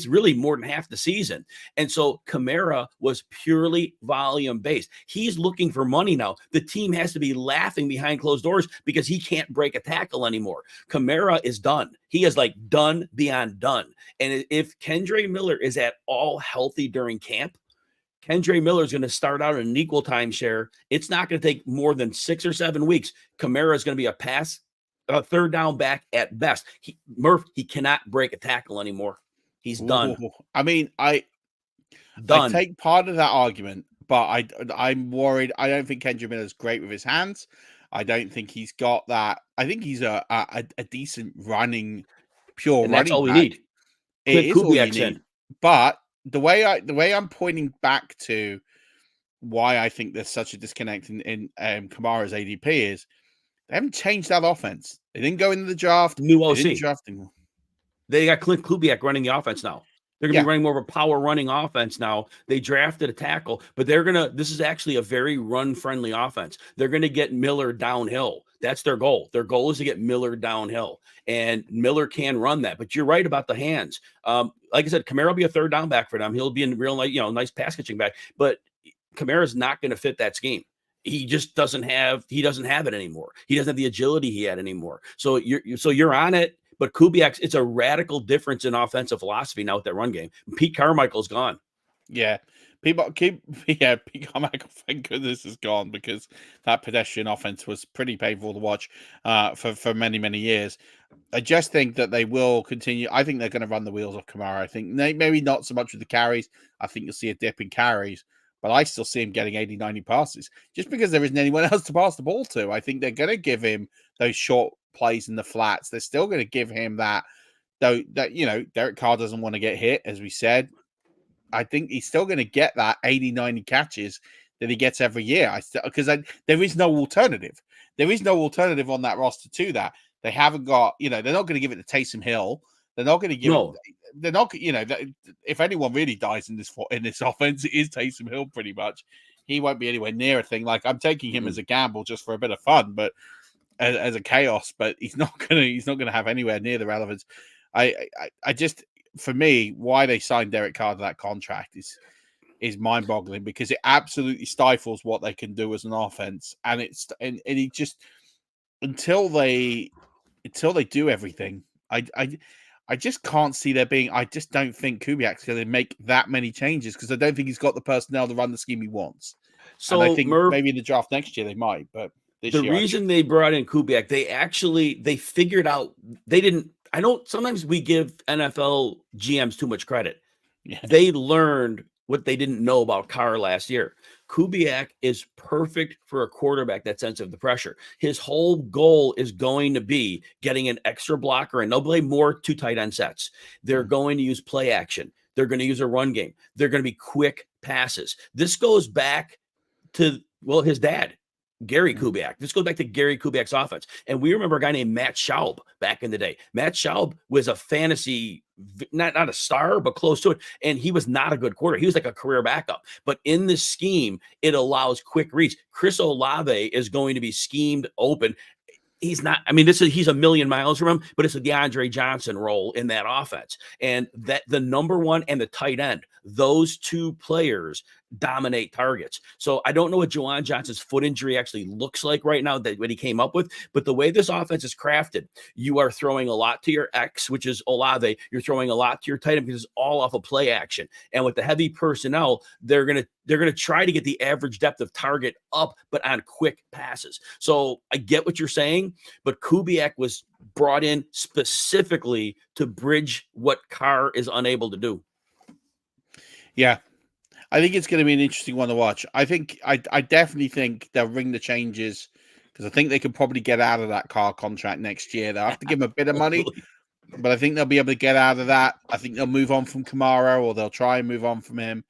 really more than half the season. And so Kamara was purely volume based. He's looking for money now. The team has to be laughing behind closed doors because he can't break a tackle anymore. Kamara is done. He is like done beyond done. And if Kendre Miller is at all healthy during camp, Kendre Miller is going to start out in an equal time share. It's not going to take more than 6 or 7 weeks. Kamara is going to be a third down back at best. Murph, he cannot break a tackle anymore. He's done. I mean, I take part of that argument, but I'm worried. I don't think Kendre Miller's great with his hands. I don't think he's got that. I think he's a decent running, pure and running that's all back. we need. It is all you need. But the way I'm pointing back to why I think there's such a disconnect in Kamara's ADP is they haven't changed that offense. They didn't go into the draft. New OC. They didn't draft him. They got Clint Kubiak running the offense now. They're going to be running more of a power running offense now. They drafted a tackle, but this is actually a very run friendly offense. They're going to get Miller downhill. That's their goal. Their goal is to get Miller downhill, and Miller can run that. But you're right about the hands. Like I said, Kamara will be a third down back for them. He'll be in real, nice pass catching back. But Kamara's not going to fit that scheme. He just doesn't have it anymore. He doesn't have the agility he had anymore. So you're on it. But Kubiak, it's a radical difference in offensive philosophy now with that run game. Pete Carmichael's gone. Yeah. Pete Carmichael, thank goodness, is gone because that pedestrian offense was pretty painful to watch for many, many years. I just think that they will continue. I think they're going to run the wheels off Kamara. I think maybe not so much with the carries. I think you'll see a dip in carries, but I still see him getting 80, 90 passes just because there isn't anyone else to pass the ball to. I think they're going to give him those short plays in the flats. They're still going to give him that, though, that, Derek Carr doesn't want to get hit, as we said. I think he's still going to get that 80, 90 catches that he gets every year. Because there is no alternative. There is no alternative on that roster to that. They haven't got, they're not going to give it to Taysom Hill. They're not going to give it. They're not, if anyone really dies in this offense, it is Taysom Hill pretty much. He won't be anywhere near a thing. Like, I'm taking him as a gamble just for a bit of fun, but as a chaos, but he's not gonna have anywhere near the relevance. I just, for me, why they signed Derek Carr to that contract is mind-boggling because it absolutely stifles what they can do as an offense, and he just until they do everything, I just can't see there being. I just don't think Kubiak's going to make that many changes because I don't think he's got the personnel to run the scheme he wants. So and I think maybe in the draft next year they might, but. The reason they brought in Kubiak, they figured out I know sometimes we give NFL GMs too much credit. Yeah. They learned what they didn't know about Carr last year. Kubiak is perfect for a quarterback that's sensitive to pressure. His whole goal is going to be getting an extra blocker, and they'll play more 2 tight end sets. They're going to use play action. They're going to use a run game. They're going to be quick passes. This goes back to, his dad. Gary Kubiak. This goes back to Gary Kubiak's offense. And we remember a guy named Matt Schaub back in the day. Matt Schaub was a fantasy, not a star, but close to it. And he was not a good quarter. He was like a career backup. But in this scheme, it allows quick reach. Chris Olave is going to be schemed open. He's not, he's a million miles from him, but it's a DeAndre Johnson role in that offense. And that the number one and the tight end, those 2 players dominate targets. So I don't know what Juwan Johnson's foot injury actually looks like right now, that what he came up with, but the way this offense is crafted, you are throwing a lot to your X, which is Olave. You're throwing a lot to your tight end because it's all off of play action. And with the heavy personnel, they're going to try to get the average depth of target up, but on quick passes. So I get what you're saying, but Kubiak was brought in specifically to bridge what Carr is unable to do. Yeah. I think it's going to be an interesting one to watch. I definitely think they'll ring the changes because I think they could probably get out of that Carr contract next year. They'll have to give him a bit of money, but I think they'll be able to get out of that. I think they'll move on from Kamara, or they'll try and move on from him.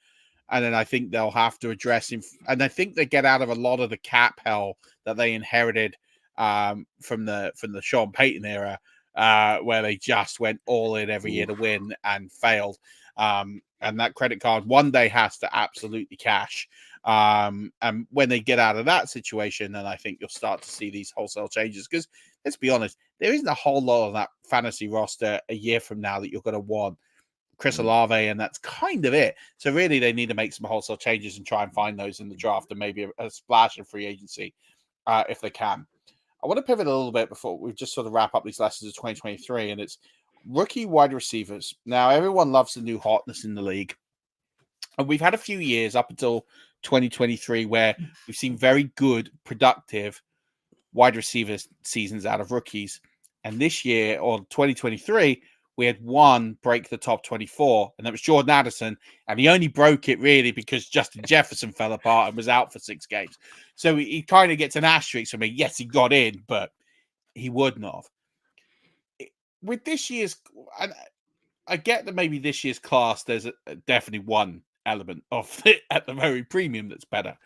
And then I think they'll have to address him. And I think they get out of a lot of the cap hell that they inherited from the Sean Payton era where they just went all in every year to win and failed. And that credit card one day has to absolutely cash. And when they get out of that situation, then I think you'll start to see these wholesale changes. Because let's be honest, there isn't a whole lot of that fantasy roster a year from now that you're going to want Chris Olave, and that's kind of it. So really, they need to make some wholesale changes and try and find those in the draft, and maybe a splash of free agency if they can. I want to pivot a little bit before we just sort of wrap up these lessons of 2023, and it's rookie wide receivers. Now, everyone loves the new hotness in the league. And we've had a few years up until 2023 where we've seen very good, productive wide receiver seasons out of rookies. And this year, or 2023, we had one break the top 24, and that was Jordan Addison. And he only broke it really because Justin Jefferson fell apart and was out for 6 games. So he kind of gets an asterisk from me. Yes, he got in, but he wouldn't have. With this year's, and I get that maybe this year's class, there's definitely one element of it at the very premium that's better.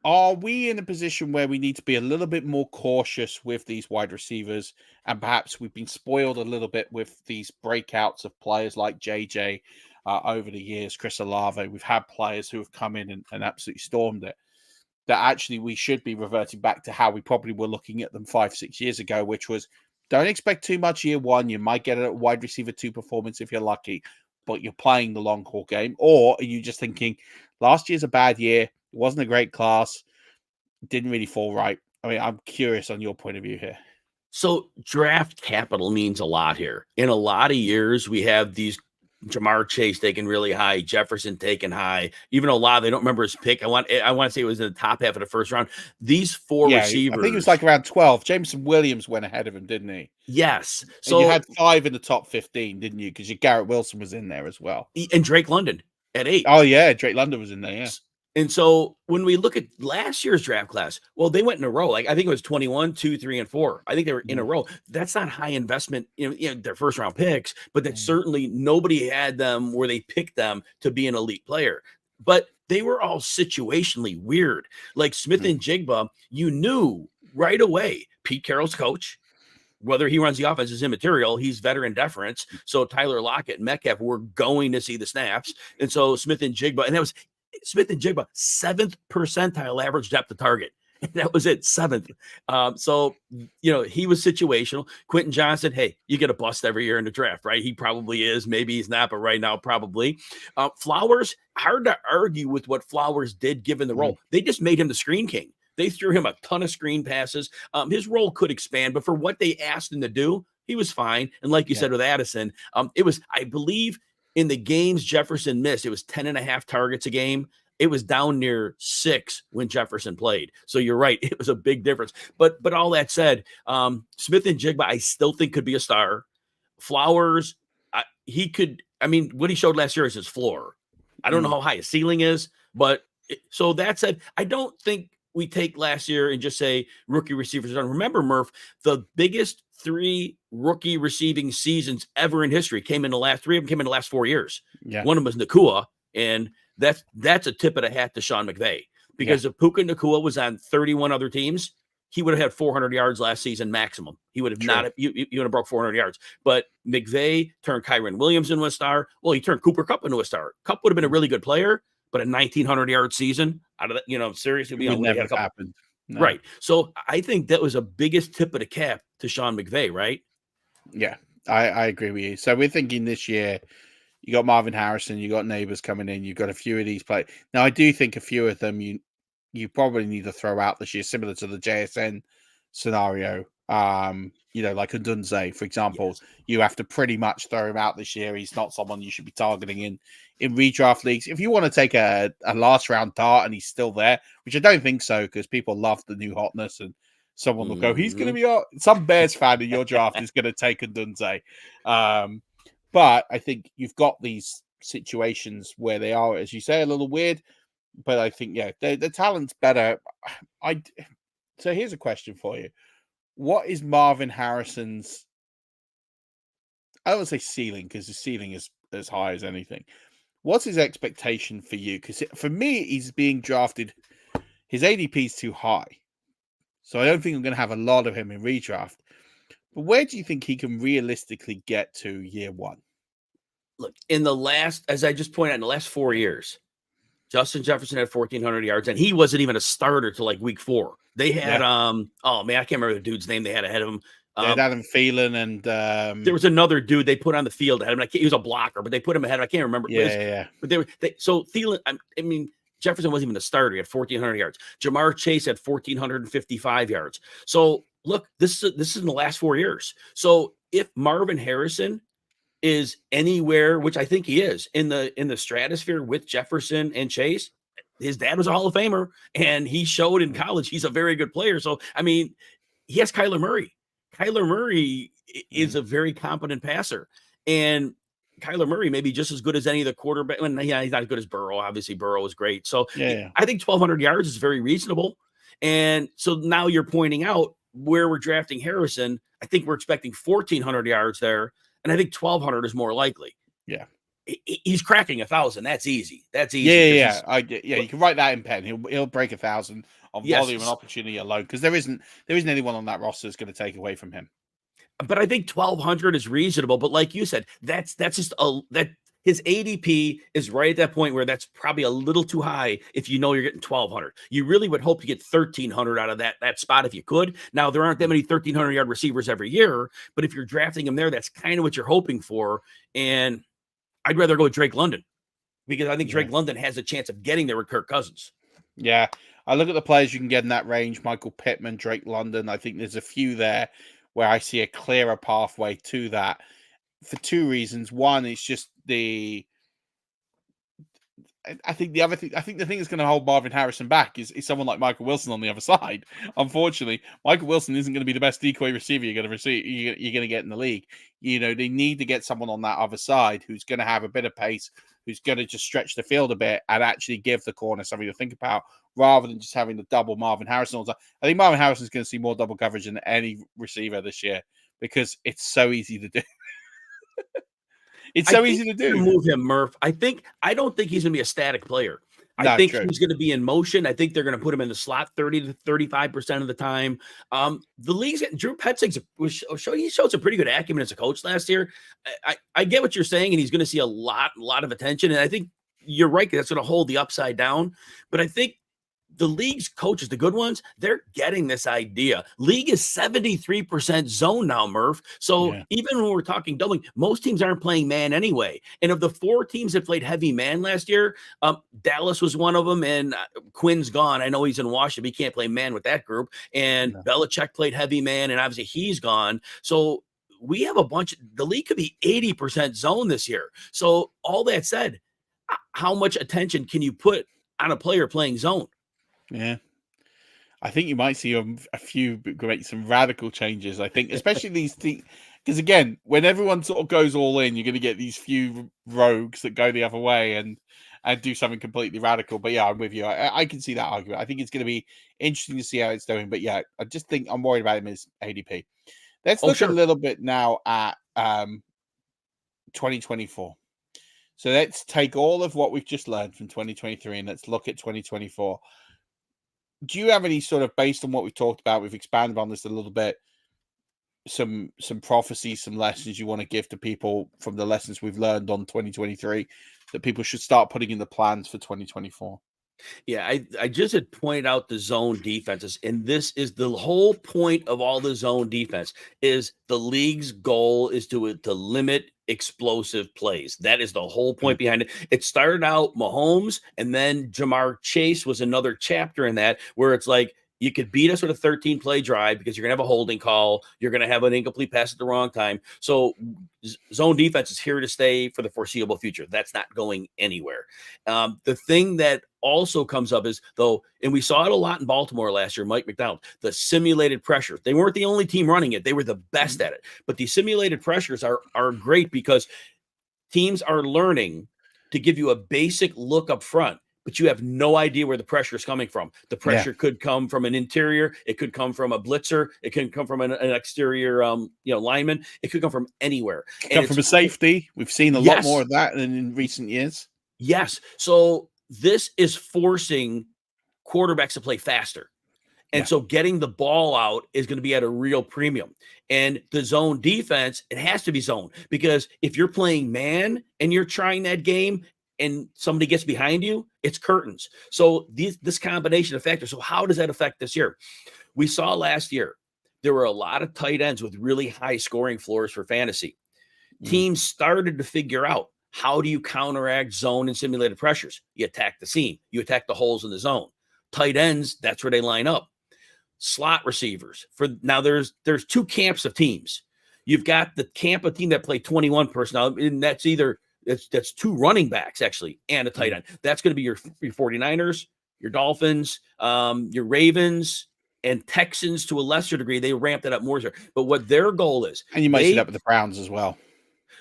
Are we in a position where we need to be a little bit more cautious with these wide receivers? And perhaps we've been spoiled a little bit with these breakouts of players like JJ over the years, Chris Olave. We've had players who have come in and absolutely stormed it. That actually we should be reverting back to how we probably were looking at them 5-6 years ago, which was don't expect too much year one. You might get a wide receiver 2 performance if you're lucky, but you're playing the long haul game. Or are you just thinking last year's a bad year? It wasn't a great class. Didn't really fall right. I mean, I'm curious on your point of view here. So draft capital means a lot here. In a lot of years, we have these Jamar Chase taken really high, Jefferson taken high, even Olave. They don't remember his pick. I want to say it was in the top half of the first round. These 4 receivers. I think it was like around 12. Jameson Williams went ahead of him, didn't he? Yes. So and you had 5 in the top 15, didn't you? Because your Garrett Wilson was in there as well. And Drake London at 8. Oh, yeah. Drake London was in there, yeah. And so when we look at last year's draft class, well, they went in a row. Like I think it was 21, 2, 3, and 4. I think they were in a row. That's not high investment, their first round picks, but that certainly nobody had them where they picked them to be an elite player. But they were all situationally weird. Like Smith and Jigba, you knew right away, Pete Carroll's coach, whether he runs the offense is immaterial. He's veteran deference. So Tyler Lockett and Metcalf were going to see the snaps. And so Smith and Jigba, and that was Smith and Jigba, 7th percentile average depth of target. That was it, 7th. So, he was situational. Quentin Johnson, hey, you get a bust every year in the draft, right? He probably is. Maybe he's not, but right now, probably. Flowers, hard to argue with what Flowers did given the role. They just made him the screen king. They threw him a ton of screen passes. His role could expand, but for what they asked him to do, he was fine. And like you said with Addison, it was, I believe, in the games Jefferson missed, it was 10.5 targets a game. It was down near 6 when Jefferson played. So you're right. It was a big difference. But all that said, Smith and Jigba, I still think could be a star. Flowers, what he showed last year is his floor. I don't know how high his ceiling is, but so that said, I don't think we take last year and just say rookie receivers are done. Remember, Murph, the biggest 3 rookie receiving seasons ever in history came in the last 3 of them came in the last 4 years. Yeah. One of them was Nakua, and that's a tip of the hat to Sean McVay, because if Puka Nakua was on 31 other teams, he would have had 400 yards last season maximum. He would have he would have broke 400 yards. But McVay turned Kyren Williams into a star. Well, he turned Cooper Kupp into a star. Kupp would have been a really good player, but a 1,900-yard season out of that, seriously, it would never happen. No. Right. So I think that was a biggest tip of the cap to Sean McVay, right? Yeah, I agree with you. So we're thinking this year, you got Marvin Harrison, you got Neighbors coming in, you've got a few of these players. Now, I do think a few of them you probably need to throw out this year, similar to the JSN scenario. Like Odunze, for example, you have to pretty much throw him out this year. He's not someone you should be targeting in redraft leagues. If you want to take a last round dart and he's still there, which I don't think so, because people love the new hotness and someone will go, he's going to be some Bears fan in your draft is going to take Odunze. But I think you've got these situations where they are, as you say, a little weird. But I think, the talent's better. So here's a question for you. What is Marvin Harrison's, I don't want to say ceiling, because his ceiling is as high as anything. What's his expectation for you? Because for me, he's being drafted, his ADP is too high. So I don't think I'm going to have a lot of him in redraft. But where do you think he can realistically get to year one? Look, in the last, as I just pointed out, in the last 4 years, Justin Jefferson had 1,400 yards, and he wasn't even a starter till like week 4. They had, oh man, I can't remember the dude's name they had ahead of him. They had Adam Thielen and there was another dude they put on the field ahead of him. He was a blocker, but they put him ahead. I can't remember. But so Thielen, I mean, Jefferson wasn't even a starter. He had 1,400 yards. Jamar Chase had 1,455 yards. So look, this is in the last 4 years. So if Marvin Harrison is anywhere, which I think he is, in the stratosphere with Jefferson and Chase, his dad was a Hall of Famer, and he showed in college he's a very good player. So I mean, he has Kyler Murray. Kyler Murray is a very competent passer, and Kyler Murray may be just as good as any of the quarterback. Well, yeah, he's not as good as Burrow. Obviously, Burrow is great. So I think 1,200 yards is very reasonable. And so now you're pointing out where we're drafting Harrison. I think we're expecting 1,400 yards there, and I think 1,200 is more likely. Yeah. He's cracking 1,000. That's easy. That's easy. Yeah. You can write that in pen. He'll break 1,000 on volume and opportunity alone, because there isn't anyone on that roster that's going to take away from him. But I think 1,200 is reasonable. But like you said, that's just that his ADP is right at that point where that's probably a little too high. If you know you're getting 1,200, you really would hope to get 1,300 out of that spot if you could. Now there aren't that many 1,300 yard receivers every year, but if you're drafting him there, that's kind of what you're hoping for. And I'd rather go with Drake London, because I think Drake London has a chance of getting there with Kirk Cousins. Yeah. I look at the players you can get in that range: Michael Pittman, Drake London. I think there's a few there where I see a clearer pathway to that for two reasons. One, it's just I think the thing that's going to hold Marvin Harrison back is someone like Michael Wilson on the other side. Unfortunately, Michael Wilson isn't going to be the best decoy receiver you're going to get in the league. You know, they need to get someone on that other side who's going to have a bit of pace, who's going to just stretch the field a bit and actually give the corner something to think about, rather than just having the double Marvin Harrison all the time. I think Marvin Harrison's going to see more double coverage than any receiver this year, because it's so easy to do. It's so easy to do. Move him, Murph. I don't think he's going to be a static player. I think he's going to be in motion. I think they're going to put him in the slot 30 to 35% of the time. The league's Drew Petzing, he showed some pretty good acumen as a coach last year. I get what you're saying, and he's going to see a lot of attention. And I think you're right, that's going to hold the upside down. But I think the league's coaches, the good ones, they're getting this idea. League is 73% zone now, Murph. So even when we're talking doubling, most teams aren't playing man anyway. And of the 4 teams that played heavy man last year, Dallas was one of them, and Quinn's gone. I know he's in Washington. He can't play man with that group. And Belichick played heavy man, and obviously he's gone. So we have a bunch. The league could be 80% zone this year. So all that said, how much attention can you put on a player playing zone? Yeah, I think you might see a few make some radical changes. I think, especially these things, because again, when everyone sort of goes all in, you're going to get these few rogues that go the other way and do something completely radical. But yeah, I'm with you. I can see that argument. I think it's going to be interesting to see how it's doing. But yeah, I just think I'm worried about him as ADP. Let's look a little bit now at 2024. So let's take all of what we've just learned from 2023 and let's look at 2024. Do you have any sort of, based on what we've talked about, we've expanded on this a little bit, some prophecies, some lessons you want to give to people from the lessons we've learned on 2023 that people should start putting in the plans for 2024? Yeah, I just had pointed out the zone defenses, and this is the whole point of all the zone defense. Is the league's goal is to limit explosive plays. That is the whole point behind it. It started out Mahomes, and then Jamar Chase was another chapter in that, where it's like, you could beat us with a 13-play drive because you're going to have a holding call. You're going to have an incomplete pass at the wrong time. So zone defense is here to stay for the foreseeable future. That's not going anywhere. The thing that also comes up is, though, and we saw it a lot in Baltimore last year, Mike McDonald, the simulated pressure. They weren't the only team running it. They were the best at it. But the simulated pressures are great because teams are learning to give you a basic look up front, but you have no idea where the pressure is coming from. The pressure could come from an interior. It could come from a blitzer. It could come from an exterior, lineman. It could come from anywhere. It could come from a safety. We've seen a lot more of that than in recent years. Yes. So this is forcing quarterbacks to play faster. And so getting the ball out is going to be at a real premium. And the zone defense, it has to be zone, because if you're playing man and you're trying that game and somebody gets behind you, it's curtains. So this combination of factors. So how does that affect this year? We saw last year, there were a lot of tight ends with really high scoring floors for fantasy. Teams started to figure out, how do you counteract zone and simulated pressures? You attack the seam. You attack the holes in the zone. Tight ends, that's where they line up. Slot receivers. Now there's two camps of teams. You've got the camp of team that play 21 personnel, and that's two running backs actually and a tight end. That's going to be your 49ers, your Dolphins, your Ravens, and Texans to a lesser degree. They ramped it up more. But what their goal is, and you might see that with the Browns as well.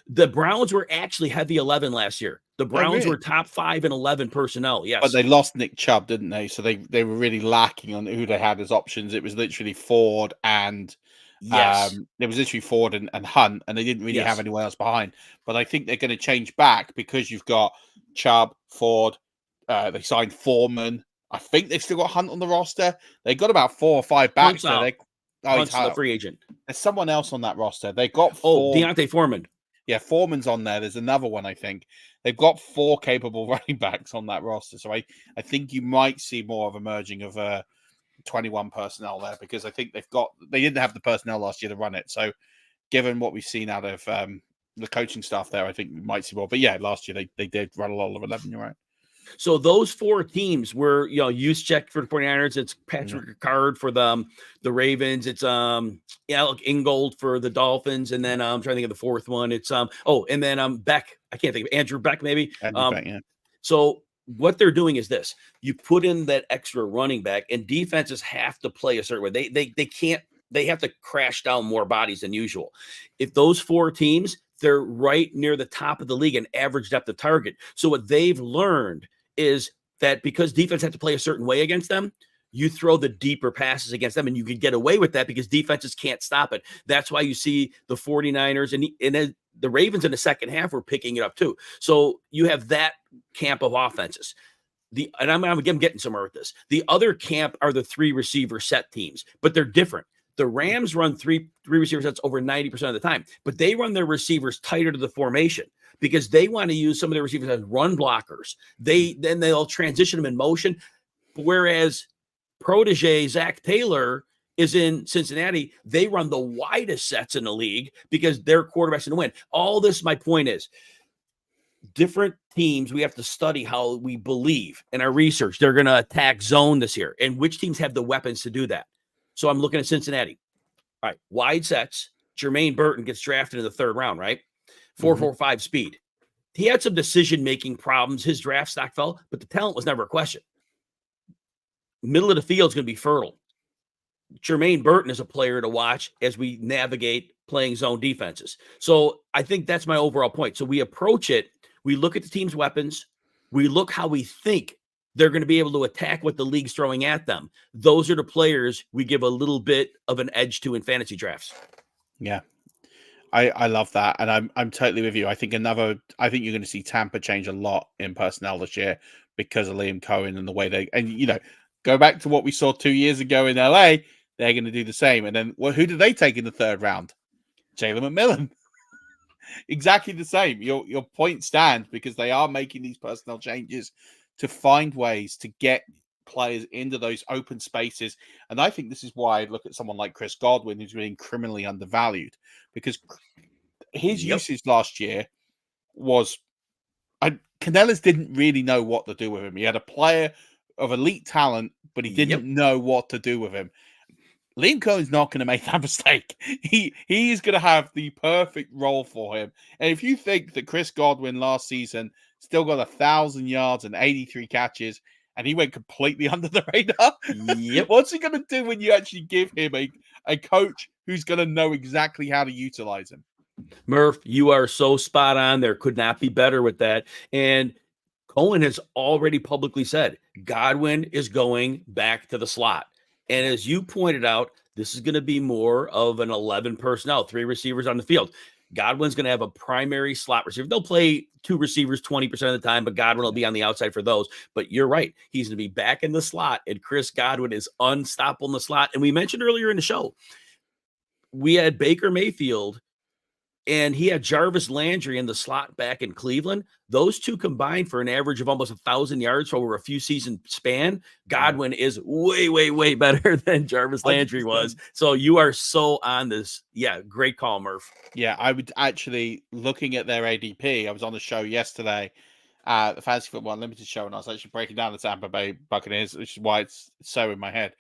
The Browns were actually heavy 11 last year. The Browns were top 5 and 11 personnel. Yes. But they lost Nick Chubb, didn't they? So they were really lacking on who they had as options. It was literally Ford and and Hunt, and they didn't really have anyone else behind. But I think they're going to change back because you've got Chubb, Ford. They signed Foreman. I think they've still got Hunt on the roster. They got about 4 or 5 backs. Hunt's the free agent. There's someone else on that roster. They got Deontay Foreman. Yeah, Foreman's on there. There's another one, I think. They've got 4 capable running backs on that roster. So I think you might see more of a merging of 21 personnel there, because I think they didn't have the personnel last year to run it. So given what we've seen out of the coaching staff there, I think we might see more. But yeah, last year they did run a lot of 11, you're right. So those 4 teams were, Juszczyk for the 49ers. It's Patrick Ricard for the Ravens. It's Alec Ingold for the Dolphins. And then I'm trying to think of the 4th one. It's and then Beck. I can't think of Andrew Beck, maybe. Beck, yeah. So what they're doing is this: you put in that extra running back, and defenses have to play a certain way. They can't. They have to crash down more bodies than usual. If those 4 teams, they're right near the top of the league in average depth of target. So what they've learned is that because defense have to play a certain way against them, you throw the deeper passes against them, and you can get away with that because defenses can't stop it. That's why you see the 49ers and then the Ravens in the second half were picking it up too. So you have that camp of offenses. And I'm getting somewhere with this. The other camp are the 3 receiver set teams, but they're different. The Rams run three receiver sets over 90% of the time, but they run their receivers tighter to the formation because they want to use some of their receivers as run blockers. Then they'll transition them in motion. Whereas protege Zach Taylor is in Cincinnati, they run the widest sets in the league because their quarterback's going to win. All this, my point is, different teams, we have to study how we believe in our research they're going to attack zone this year and which teams have the weapons to do that. So I'm looking at Cincinnati. All right, wide sets. Jermaine Burton gets drafted in the 3rd round, right? 4.45 speed. He had some decision-making problems. His draft stock fell, but the talent was never a question. Middle of the field is going to be fertile. Jermaine Burton is a player to watch as we navigate playing zone defenses. So I think that's my overall point. So we approach it. We look at the team's weapons. We look how we think they're going to be able to attack what the league's throwing at them. Those are the players we give a little bit of an edge to in fantasy drafts. Yeah. I love that. And I'm totally with you. I think you're going to see Tampa change a lot in personnel this year because of Liam Cohen and the way go back to what we saw 2 years ago in LA. They're going to do the same. And then who did they take in the 3rd round? Jalen McMillan. Exactly the same. Your point stands because they are making these personnel changes to find ways to get players into those open spaces. And I think this is why I look at someone like Chris Godwin, who's being criminally undervalued, because his usage last year was Canellis didn't really know what to do with him. He had a player of elite talent, but he didn't know what to do with him. Liam Cohen's not going to make that mistake. He is going to have the perfect role for him. And if you think that Chris Godwin last season still got 1,000 yards and 83 catches, and he went completely under the radar, what's he going to do when you actually give him a coach who's going to know exactly how to utilize him? Murph, you are so spot on. There could not be better with that. And Cohen has already publicly said Godwin is going back to the slot. And as you pointed out, this is going to be more of an 11 personnel, 3 receivers on the field. Godwin's going to have a primary slot receiver. They'll play two receivers 20% of the time, but Godwin will be on the outside for those. But you're right. He's going to be back in the slot, and Chris Godwin is unstoppable in the slot. And we mentioned earlier in the show, we had Baker Mayfield and he had Jarvis Landry in the slot back in Cleveland. Those two combined for an average of almost 1,000 yards over a few season span. Godwin is way, way, way better than Jarvis Landry was. So you are so on this. Yeah, great call, Murph. Yeah, I would actually, looking at their ADP, I was on the show yesterday, the Fantasy Football Unlimited show, and I was actually breaking down the Tampa Bay Buccaneers, which is why it's so in my head,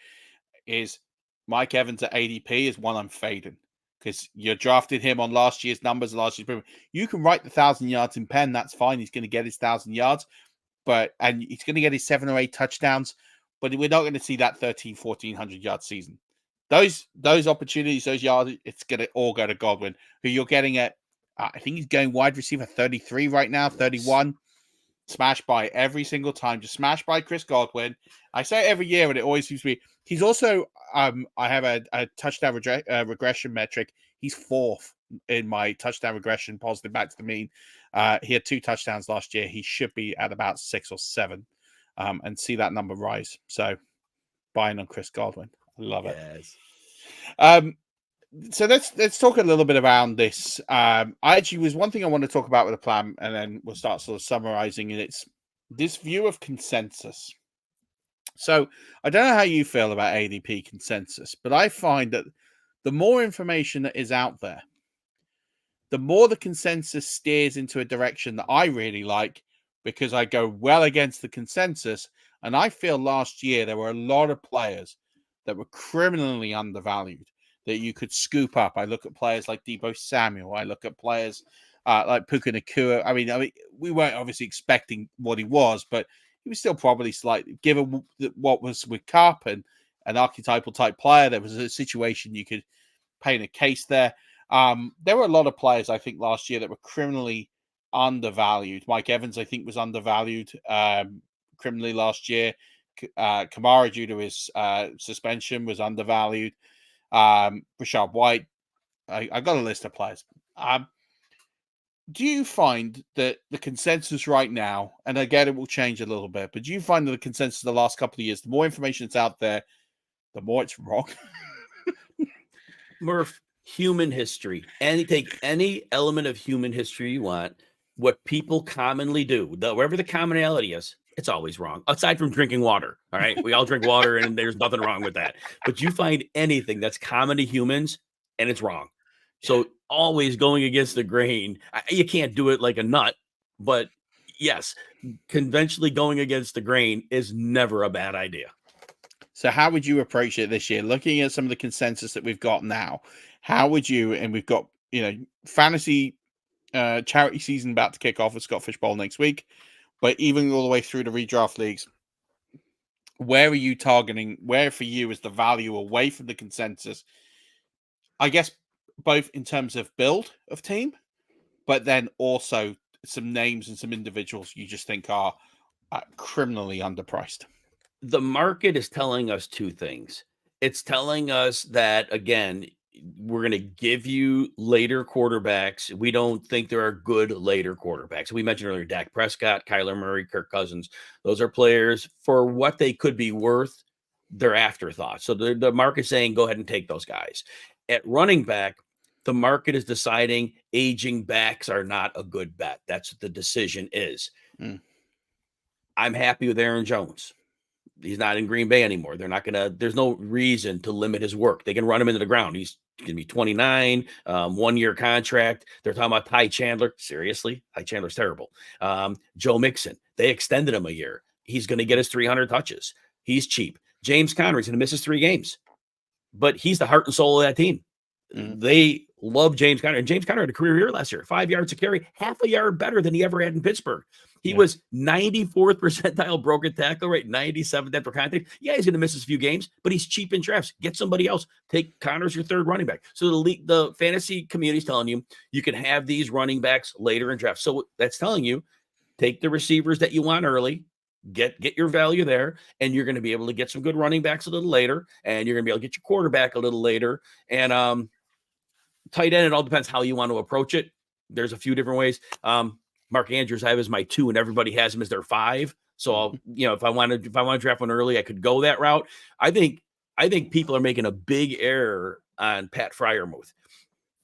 is Mike Evans at ADP is one I'm fading. Because you drafted him on last year's numbers, last year's. You can write the 1,000 yards in pen. That's fine. He's going to get his 1,000 yards, and he's going to get his 7 or 8 touchdowns. But we're not going to see that 1,400 yard season. Those opportunities, those yards, it's going to all go to Godwin, who you're getting at. I think he's going wide receiver 33 right now, 31. Smashed by every single time, just smashed by Chris Godwin. I say it every year, and it always seems to be. He's also, I have a touchdown regression metric. He's 4th in my touchdown regression, positive back to the mean. He had 2 touchdowns last year. He should be at about 6 or 7, and see that number rise. So, buying on Chris Godwin, I love it. So let's talk a little bit around this. I actually was one thing I want to talk about with the plan, and then we'll start sort of summarizing. And it's this view of consensus. So I don't know how you feel about ADP consensus, but I find that the more information that is out there, the more the consensus steers into a direction that I really like, because I go well against the consensus. And I feel last year there were a lot of players that were criminally undervalued that you could scoop up. I look at players like Deebo Samuel. I look at players like Puka Nacua. I mean, we weren't obviously expecting what he was, but he was still probably slightly, given what was with Cup and an archetypal type player, there was a situation you could paint a case there. There were a lot of players, I think, last year that were criminally undervalued. Mike Evans, I think, was undervalued criminally last year. Kamara, due to his suspension, was undervalued. Rashad White, I got a list of players. Do you find that the consensus right now, and again, it will change a little bit, but do you find that the consensus the last couple of years, the more information that's out there, the more it's wrong? Murph, human history. Take any element of human history you want, what people commonly do, wherever the commonality is, it's always wrong, aside from drinking water. All right. We all drink water and there's nothing wrong with that. But you find anything that's common to humans and it's wrong. So always going against the grain. You can't do it like a nut, but yes, conventionally going against the grain is never a bad idea. So how would you approach it this year? Looking at some of the consensus that we've got now, how would you, and we've got, fantasy charity season about to kick off with Scott Fish Bowl next week. But even all the way through the redraft leagues, where are you targeting? Where for you is the value away from the consensus? I guess both in terms of build of team, but then also some names and some individuals you just think are criminally underpriced. The market is telling us two things. It's telling us that, again, we're going to give you later quarterbacks. We don't think there are good later quarterbacks. We mentioned earlier, Dak Prescott, Kyler Murray, Kirk Cousins. Those are players for what they could be worth. They're afterthoughts. So the market's saying, go ahead and take those guys. At running back, the market is deciding aging backs are not a good bet. That's what the decision is. I'm happy with Aaron Jones. He's not in Green Bay anymore. There's no reason to limit his work. They can run him into the ground. He's going to be 29, 1-year contract. They're talking about Ty Chandler. Seriously? Ty Chandler's terrible. Joe Mixon. They extended him a year. He's going to get his 300 touches. He's cheap. James Conner's going to miss his 3 games. But he's the heart and soul of that team. They love James Conner. And James Conner had a career year last year. 5 yards a carry, half a yard better than he ever had in Pittsburgh. He was 94th percentile broken tackle rate, 97th after contact. Yeah, he's going to miss a few games, but he's cheap in drafts. Get somebody else. Take Conner's your third running back. So the fantasy community is telling you can have these running backs later in drafts. So that's telling you, take the receivers that you want early, get your value there, and you're going to be able to get some good running backs a little later, and you're going to be able to get your quarterback a little later. And Tight end, it all depends how you want to approach it. There's a few different ways. Mark Andrews, I have as my 2, and everybody has him as their 5. So I'll, if I want to draft one early, I could go that route. I think people are making a big error on Pat Freiermuth.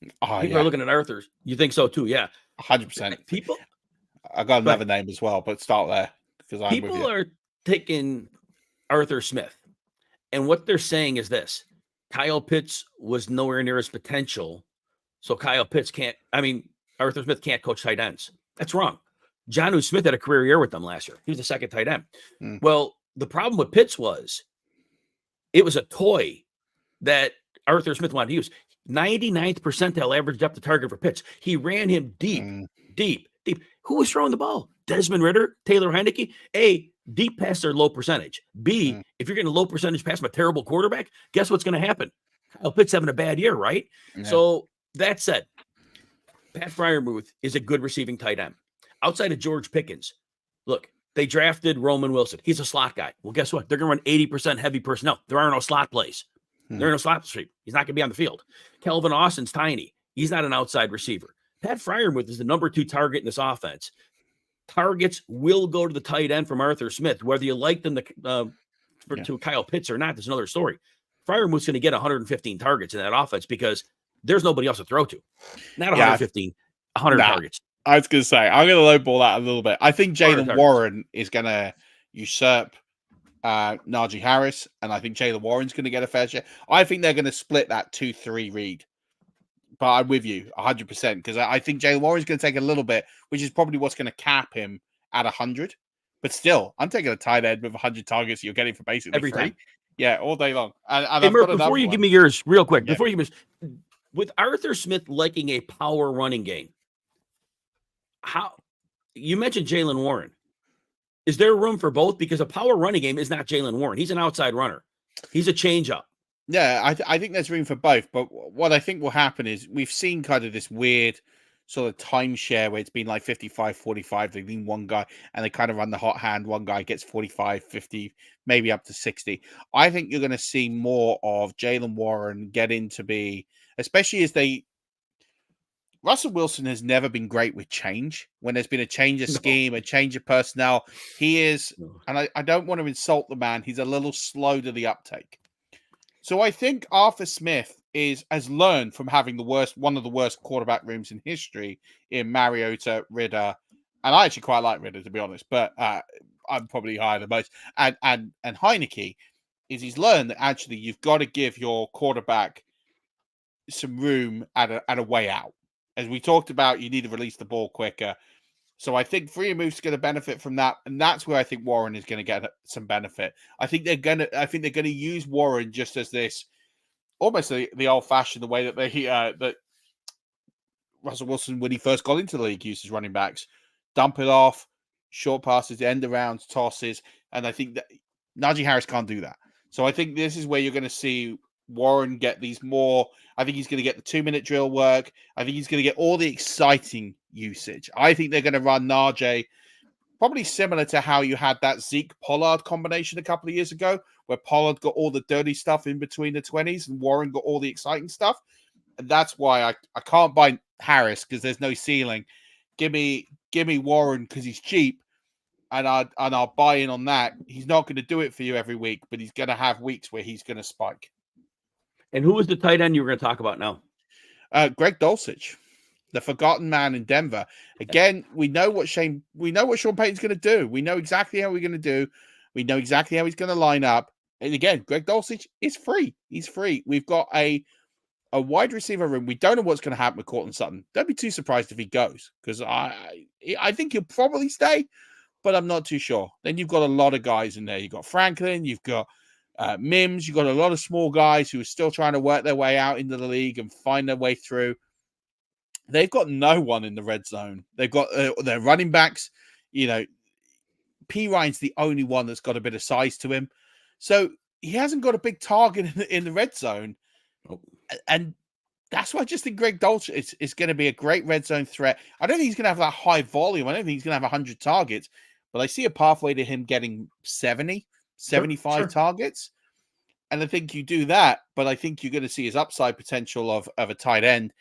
People are looking at Arthur's. You think so too? Yeah, 100%. People, I got another name as well, but start there because I'm with you. People are taking Arthur Smith, and what they're saying is this: Kyle Pitts was nowhere near his potential, so Arthur Smith can't coach tight ends. That's wrong. Jonnu Smith had a career year with them last year. He was the second tight end. Well, the problem with Pitts was it was a toy that Arthur Smith wanted to use. 99th percentile average depth of target for Pitts. He ran him deep. Who was throwing the ball? Desmond Ridder, Taylor Heineke. A, deep passes are low percentage. B, if you're getting a low percentage pass from a terrible quarterback, guess what's going to happen? Kyle Pitts having a bad year, right? Yeah. So that said, Pat Freiermuth is a good receiving tight end. Outside of George Pickens, look, they drafted Roman Wilson. He's a slot guy. Well, guess what? They're going to run 80% heavy personnel. There are no slot plays. There are no slot plays. He's not going to be on the field. Kelvin Austin's tiny. He's not an outside receiver. Pat Freiermuth is the number 2 target in this offense. Targets will go to the tight end from Arthur Smith. Whether you like them to Kyle Pitts or not, there's another story. Freiermuth's going to get 115 targets in that offense because there's nobody else to throw to. Not 115, 100 targets. I was going to say, I'm going to lowball that a little bit. I think Jaylen Warren is going to usurp Najee Harris, and I think Jaylen Warren's going to get a fair share. I think they're going to split that 2-3 read. But I'm with you 100% because I think Jaylen Warren's going to take a little bit, which is probably what's going to cap him at 100. But still, I'm taking a tight end with 100 targets you're getting for basically every free. Time. Yeah, all day long. And hey, Murf, before you give me yours, real quick, before you with Arthur Smith liking a power running game, how you mentioned Jaylen Warren. Is there room for both? Because a power running game is not Jaylen Warren. He's an outside runner. He's a changeup. Yeah, I think there's room for both. But what I think will happen is we've seen kind of this weird sort of timeshare where it's been like 55-45. They lean one guy and they kind of run the hot hand. One guy gets 45, 50, maybe up to 60. I think you're going to see more of Jaylen Warren getting to be, especially as Russell Wilson has never been great with change. When there's been a change of scheme, a change of personnel, he is, and I don't want to insult the man, he's a little slow to the uptake. So I think Arthur Smith has learned from having one of the worst quarterback rooms in history in Mariota, Ridder, and I actually quite like Ridder, to be honest, but I'm probably higher than most. And Heineke he's learned that actually you've got to give your quarterback some room at a way out. As we talked about, you need to release the ball quicker. So I think Freiermuth's going to benefit from that, and that's where I think Warren is going to get some benefit. I think they're going to use Warren just as this, almost the old-fashioned, the way that that Russell Wilson, when he first got into the league, used his running backs, dump it off, short passes, end arounds, tosses, and I think that Najee Harris can't do that. So I think this is where you're going to see Warren get these more. I think he's going to get the 2-minute drill work. I think he's going to get all the exciting usage. I think they're going to run Najee probably similar to how you had that Zeke Pollard combination a couple of years ago, where Pollard got all the dirty stuff in between the 20s and Warren got all the exciting stuff. And that's why I can't buy Harris because there's no ceiling. Give me Warren because he's cheap, and I'll buy in on that. He's not going to do it for you every week, but he's going to have weeks where he's going to spike. And who was the tight end you were going to talk about now? Greg Dulcich, the forgotten man in Denver. Again, we know what Sean Payton's going to do. We know exactly how we're going to do. We know exactly how he's going to line up. And again, Greg Dulcich is free. He's free. We've got a wide receiver room. We don't know what's going to happen with Courtland Sutton. Don't be too surprised if he goes, because I think he'll probably stay, but I'm not too sure. Then you've got a lot of guys in there. You've got Franklin. You've got Mims. You've got a lot of small guys who are still trying to work their way out into the league and find their way through. They've got no one in the red zone. They've got their running backs. P. Ryan's the only one that's got a bit of size to him. So he hasn't got a big target in the red zone. And that's why I just think Greg Dulcich is going to be a great red zone threat. I don't think he's going to have that high volume. I don't think he's going to have 100 targets, but I see a pathway to him getting 70, 75 targets. And I think you do that, but I think you're going to see his upside potential of a tight end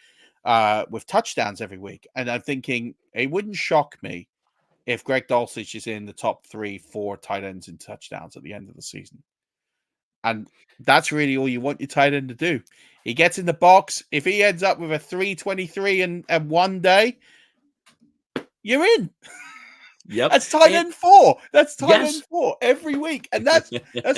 with touchdowns every week. And I'm thinking it wouldn't shock me if Greg Dulcich is in the top 3-4 tight ends in touchdowns at the end of the season. And that's really all you want your tight end to do. He gets in the box. If he ends up with a 323 and one day, you're in. Yep. That's tight end 4. That's tight Yes. end 4 every week. And that's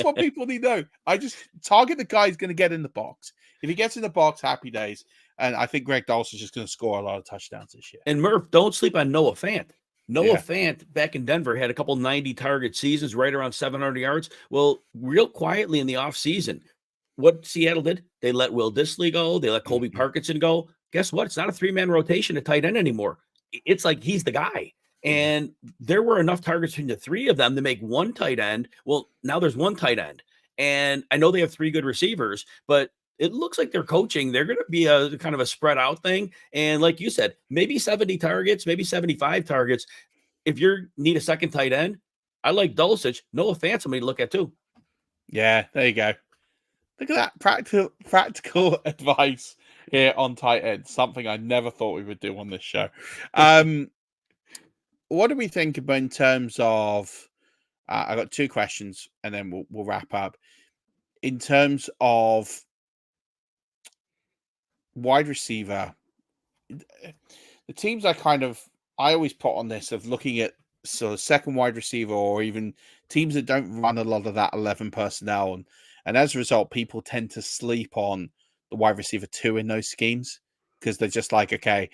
what people need to know. I just target the guy who's going to get in the box. If he gets in the box, happy days. And I think Greg Dulcich is just going to score a lot of touchdowns this year. And Murph, don't sleep on Noah Fant. Noah Fant back in Denver had a couple 90 target seasons, right around 700 yards. Well, real quietly in the offseason, what Seattle did, they let Will Dissly go. They let Colby Parkinson go. Guess what? It's not a 3-man rotation at tight end anymore. It's like he's the guy. And there were enough targets between the three of them to make one tight end. Well, now there's one tight end. And I know they have 3 good receivers, but it looks like they're coaching. They're going to be a kind of a spread out thing. And like you said, maybe 70 targets, maybe 75 targets. If you need a second tight end, I like Dulcich. Noah Fant, somebody to look at too. Yeah, there you go. Look at that practical advice here on tight end. Something I never thought we would do on this show. What do we think about in terms of? I got 2 questions, and then we'll wrap up. In terms of wide receiver, the teams I always put on this of looking at sort of second wide receiver, or even teams that don't run a lot of that 11 personnel, and as a result, people tend to sleep on the wide receiver 2 in those schemes because they're just like, okay,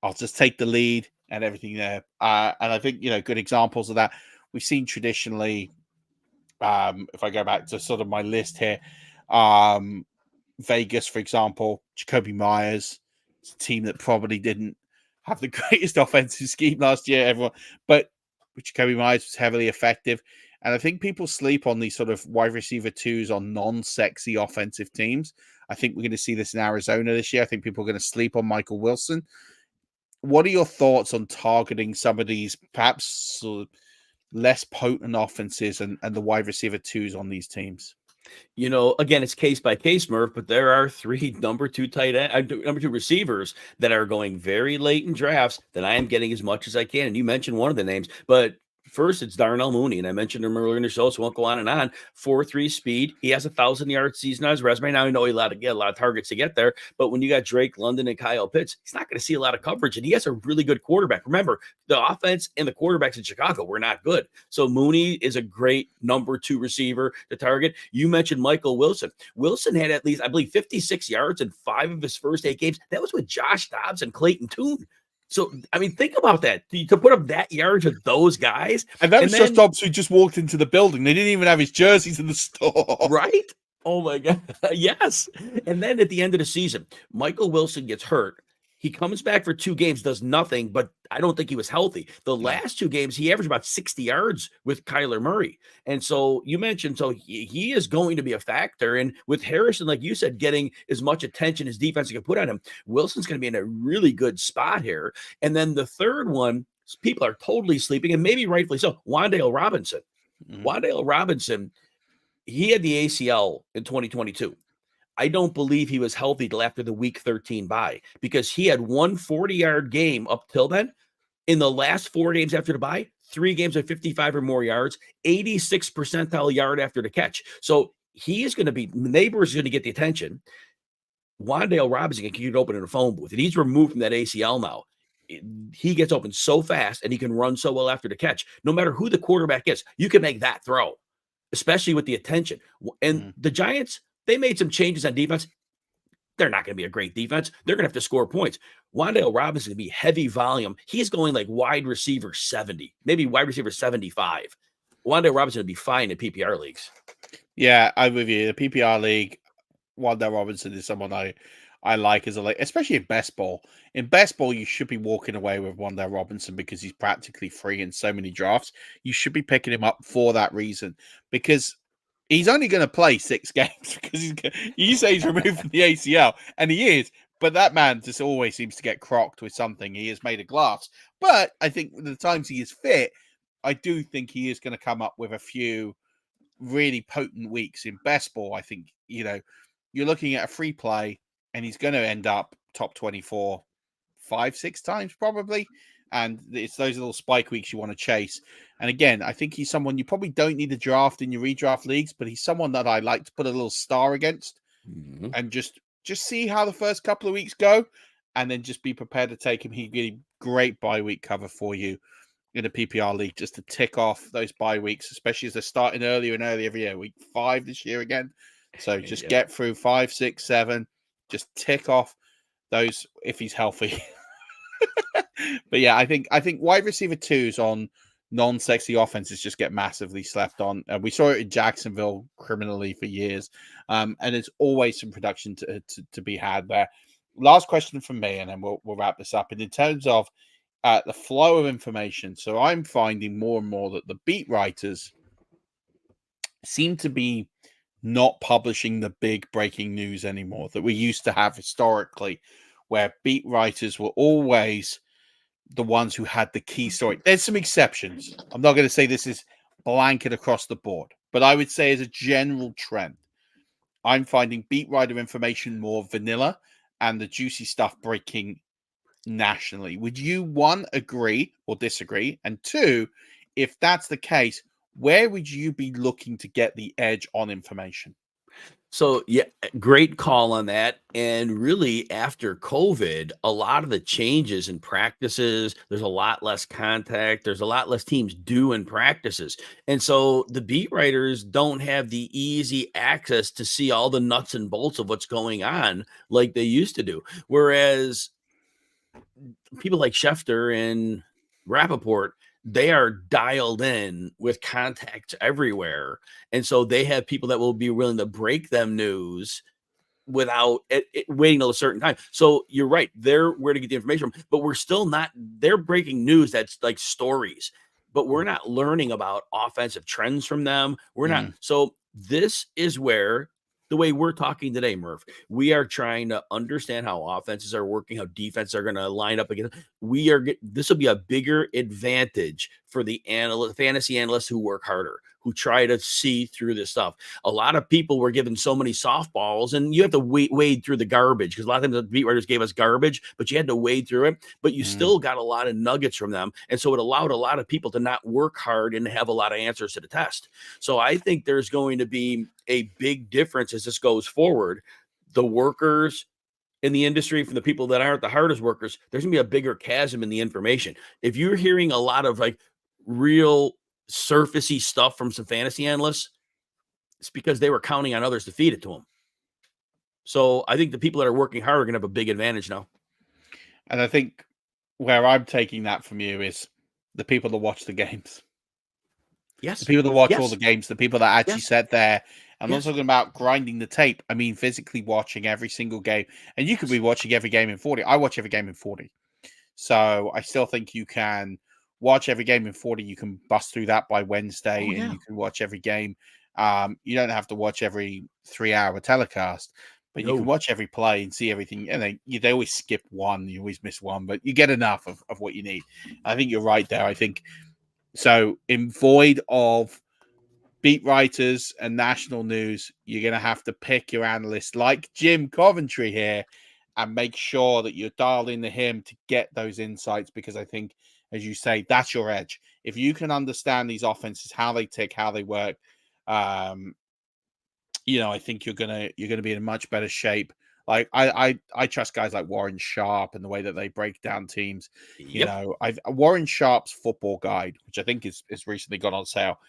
I'll just take the lead and everything there. And I think, good examples of that we've seen traditionally. If I go back to sort of my list here, Vegas, for example, Jacoby Myers, it's a team that probably didn't have the greatest offensive scheme last year, but Jacoby Myers was heavily effective. And I think people sleep on these sort of wide receiver 2s on non-sexy offensive teams. I think we're going to see this in Arizona this year. I think people are going to sleep on Michael Wilson. What are your thoughts on targeting some of these perhaps sort of less potent offenses and the wide receiver 2s on these teams? Again, it's case by case, Murph, but there are 3 number 2 receivers that are going very late in drafts that I am getting as much as I can. And you mentioned one of the names, but first it's Darnell Mooney, and I mentioned him earlier in the show, so I won't go on and on. 4.3 speed. He has 1,000-yard season on his resume. Now I know he's allowed to get a lot of targets to get there, but when you got Drake London and Kyle Pitts, he's not going to see a lot of coverage, and he has a really good quarterback. Remember, the offense and the quarterbacks in Chicago were not good. So Mooney is a great number 2 receiver to target. You mentioned Michael Wilson. Wilson had at least, I believe, 56 yards in 5 of his first 8 games. That was with Josh Dobbs and Clayton Tune. So, I mean, think about that. To put up that yardage of those guys. And that was just Dobbs who just walked into the building. They didn't even have his jerseys in the store. Right? Oh, my God. Yes. And then at the end of the season, Michael Wilson gets hurt. He comes back for 2 games, does nothing, but I don't think he was healthy. The last 2 games, he averaged about 60 yards with Kyler Murray. And so you mentioned, he is going to be a factor. And with Harrison, like you said, getting as much attention as defense can put on him, Wilson's going to be in a really good spot here. And then the third one, people are totally sleeping, and maybe rightfully so, Wan'Dale Robinson. Wan'Dale Robinson, he had the ACL in 2022. I don't believe he was healthy till after the week 13 bye, because he had 1 40-yard game up till then. In the last 4 games after the bye, 3 games of 55 or more yards, 86 percentile yard after the catch. So he is going to be, neighbors going to get the attention. Wan'Dale Robinson can get open in a phone booth, and he's removed from that ACL now. He gets open so fast, and he can run so well after the catch. No matter who the quarterback is, you can make that throw, especially with the attention. And the Giants, they made some changes on defense. They're not going to be a great defense. They're going to have to score points. Wan'Dale Robinson to be heavy volume. He's going like wide receiver 70, maybe wide receiver 75. Wan'Dale Robinson would be fine in PPR leagues. Yeah, I'm with you. The PPR league, Wan'Dale Robinson is someone I like as especially in best ball. In best ball, you should be walking away with Wan'Dale Robinson because he's practically free in so many drafts. You should be picking him up for that reason, because he's only going to play 6 games because you say he's removed from the ACL, and he is, but that man just always seems to get crocked with something. He is made of glass. But I think the times he is fit, I do think he is going to come up with a few really potent weeks in best ball, I think, you're looking at a free play and he's going to end up top 24 5-6 times probably. And it's those little spike weeks you want to chase. And again, I think he's someone you probably don't need to draft in your redraft leagues, but he's someone that I like to put a little star against and just see how the first couple of weeks go, and then just be prepared to take him. He'd be a great bye week cover for you in a PPR league, just to tick off those bye weeks, especially as they're starting earlier and earlier every year. Week 5 this year again. So just get through 5, 6, 7, just tick off those if he's healthy. But yeah, I think wide receiver 2s on non-sexy offenses just get massively slept on. We saw it in Jacksonville criminally for years, and there's always some production to be had there. Last question from me, and then we'll wrap this up. And in terms of the flow of information, so I'm finding more and more that the beat writers seem to be not publishing the big breaking news anymore that we used to have historically, where beat writers were always the ones who had the key story. There's some exceptions. I'm not going to say this is blanket across the board, but I would say as a general trend, I'm finding beat writer information more vanilla and the juicy stuff breaking nationally. Would you, one, agree or disagree? And two, if that's the case, where would you be looking to get the edge on information? So, yeah, great call on that. And really, after COVID, a lot of the changes in practices, there's a lot less contact, there's a lot less teams doing practices. And so the beat writers don't have the easy access to see all the nuts and bolts of what's going on like they used to do. Whereas people like Schefter and Rappaport, they are dialed in with contacts everywhere. And so they have people that will be willing to break them news without waiting till a certain time. So you're right. They're where to get the information from, but we're still not, they're breaking news that's like stories, but we're not learning about offensive trends from them. We're not. So this is where the way we're talking today, Murph, we are trying to understand how offenses are working, how defenses are going to line up against. This will be a bigger advantage for the fantasy analysts who work harder, who try to see through this stuff. A lot of people were given so many softballs, and you have to wade through the garbage, because a lot of times the beat writers gave us garbage, but you had to wade through it. But you still got a lot of nuggets from them, and so it allowed a lot of people to not work hard and have a lot of answers to the test. So I think there's going to be a big difference as this goes forward. The workers in the industry, from the people that aren't the hardest workers, there's gonna be a bigger chasm in the information. If you're hearing a lot of like real surfacey stuff from some fantasy analysts, it's because they were counting on others to feed it to them. So I think the people that are working hard are going to have a big advantage now. And I think where I'm taking that from you is the people that watch the games. Yes. The people that watch all the games, the people that actually sit there. I'm not talking about grinding the tape. I mean, physically watching every single game. And you could be watching every game in 40. I watch every game in 40. So I still think you can watch every game in 40. You can bust through that by Wednesday, and you can watch every game. You don't have to watch every 3-hour telecast, but you can watch every play and see everything. And they always skip one. You always miss one, but you get enough of what you need. I think you're right there. I think so. In void of beat writers and national news, you're going to have to pick your analyst like Jim Coventry here and make sure that you're dialed into him to get those insights, because I think, as you say, that's your edge. If you can understand these offenses, how they tick, how they work, I think you're gonna be in much better shape. Like I trust guys like Warren Sharp and the way that they break down teams. Warren Sharp's football guide, which I think is recently got on sale,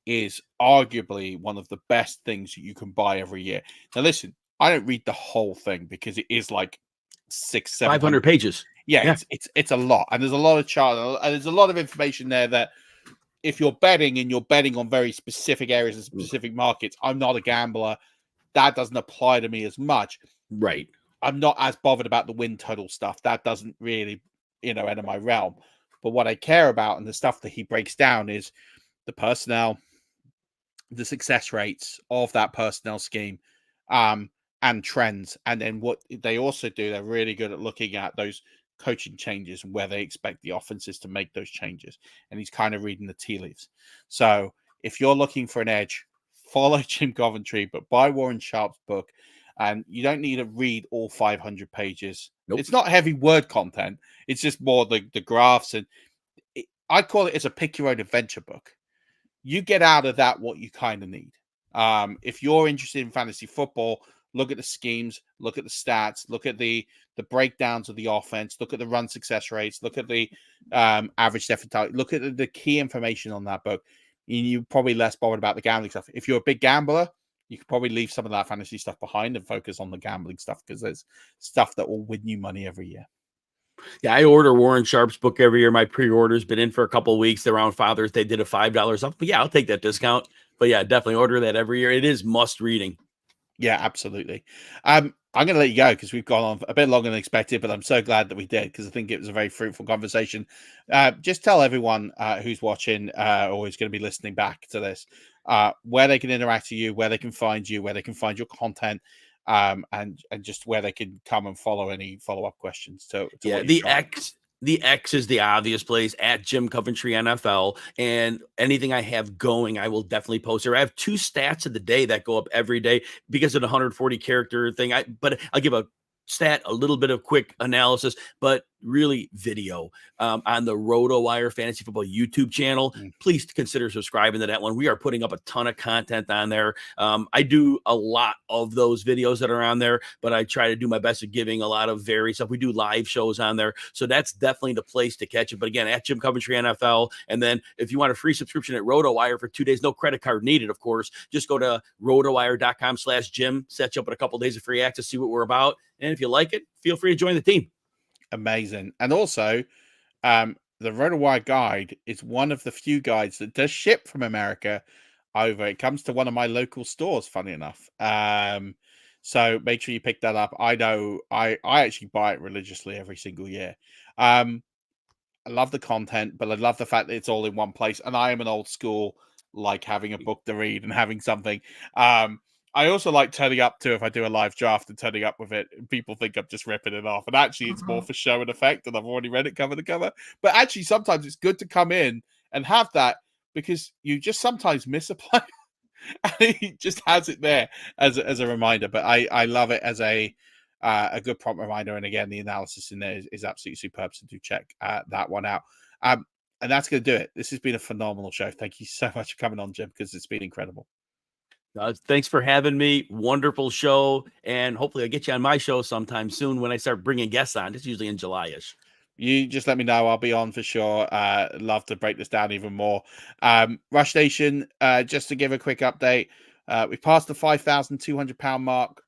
is arguably one of the best things you can buy every year. Now, listen, I don't read the whole thing because it is like 500 pages. Yeah, it's a lot, and there's a lot of charts, and there's a lot of information there that if you're betting and you're betting on very specific areas and specific markets, I'm not a gambler. That doesn't apply to me as much. Right. I'm not as bothered about the win total stuff. That doesn't really, enter my realm. But what I care about and the stuff that he breaks down is the personnel, the success rates of that personnel scheme, and trends. And then what they also do, they're really good at looking at those coaching changes and where they expect the offenses to make those changes. And he's kind of reading the tea leaves. So if you're looking for an edge, follow Jim Coventry, but buy Warren Sharp's book. And you don't need to read all 500 pages. Nope. It's not heavy word content. It's just more the graphs. And I call it as a pick your own adventure book. You get out of that what you kind of need. If you're interested in fantasy football, look at the schemes, look at the stats, look at the breakdowns of the offense, look at the run success rates, look at the average effort target, look at the key information on that book. You're probably less bothered about the gambling stuff. If you're a big gambler, you could probably leave some of that fantasy stuff behind and focus on the gambling stuff, because there's stuff that will win you money every year. Yeah, I order Warren Sharp's book every year. My pre-order's been in for a couple of weeks. Around Father's Day, did a $5 off. But yeah, I'll take that discount. But yeah, definitely order that every year. It is must reading. Yeah, absolutely. I'm going to let you go because we've gone on a bit longer than expected, but I'm so glad that we did, because I think it was a very fruitful conversation. Just tell everyone who's watching or who's going to be listening back to this where they can interact with you, where they can find you, where they can find your content, and just where they can come and follow any follow-up questions to Yeah, what the X is the obvious place, at Jim Coventry NFL, and anything I have going, I will definitely post there. I have 2 stats of the day that go up every day because of the 140 character thing. But I'll give a stat, a little bit of quick analysis, but really video on the Rotowire Fantasy Football YouTube channel. Please consider subscribing to that one. We are putting up a ton of content on there. I do a lot of those videos that are on there, but I try to do my best at giving a lot of varied stuff. We do live shows on there, so that's definitely the place to catch it. But again, at Jim Coventry NFL, and then if you want a free subscription at Rotowire for 2 days, no credit card needed, of course, just go to rotowire.com/Jim, set you up with a couple of days of free access, see what we're about, and if you like it, feel free to join the team. Amazing. And also, the Rotowire guide is one of the few guides that does ship from America over. It comes to one of my local stores, funny enough. So make sure you pick that up. I know I actually buy it religiously every single year. I love the content, but I love the fact that it's all in one place. And I am an old school, like having a book to read and having something. I also like turning up to, if I do a live draft and turning up with it, people think I'm just ripping it off. And actually, it's more for show and effect, and I've already read it cover to cover. But actually, sometimes it's good to come in and have that, because you just sometimes miss a play. And he just has it there as a reminder. But I love it as a good prompt reminder. And again, the analysis in there is absolutely superb. So do check that one out. And that's going to do it. This has been a phenomenal show. Thank you so much for coming on, Jim, because it's been incredible. Thanks for having me. Wonderful show. And hopefully I'll get you on my show sometime soon when I start bringing guests on. It's usually in July-ish. You just let me know. I'll be on for sure. Love to break this down even more. Rush Nation, just to give a quick update, we passed the £5,200 mark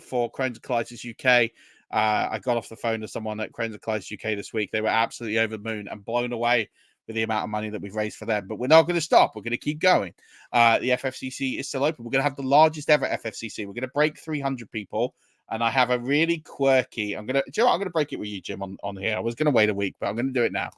for Crohn's and Colitis UK. I got off the phone to someone at Crohn's and Colitis UK this week. They were absolutely over the moon and blown away with the amount of money that we've raised for them. But we're not going to stop. We're going to keep going. The FFCC is still open. We're going to have the largest ever FFCC. We're going to break 300 people. And I have a really quirky, I'm going to break it with you, Jim, on here. I was going to wait a week, but I'm going to do it now.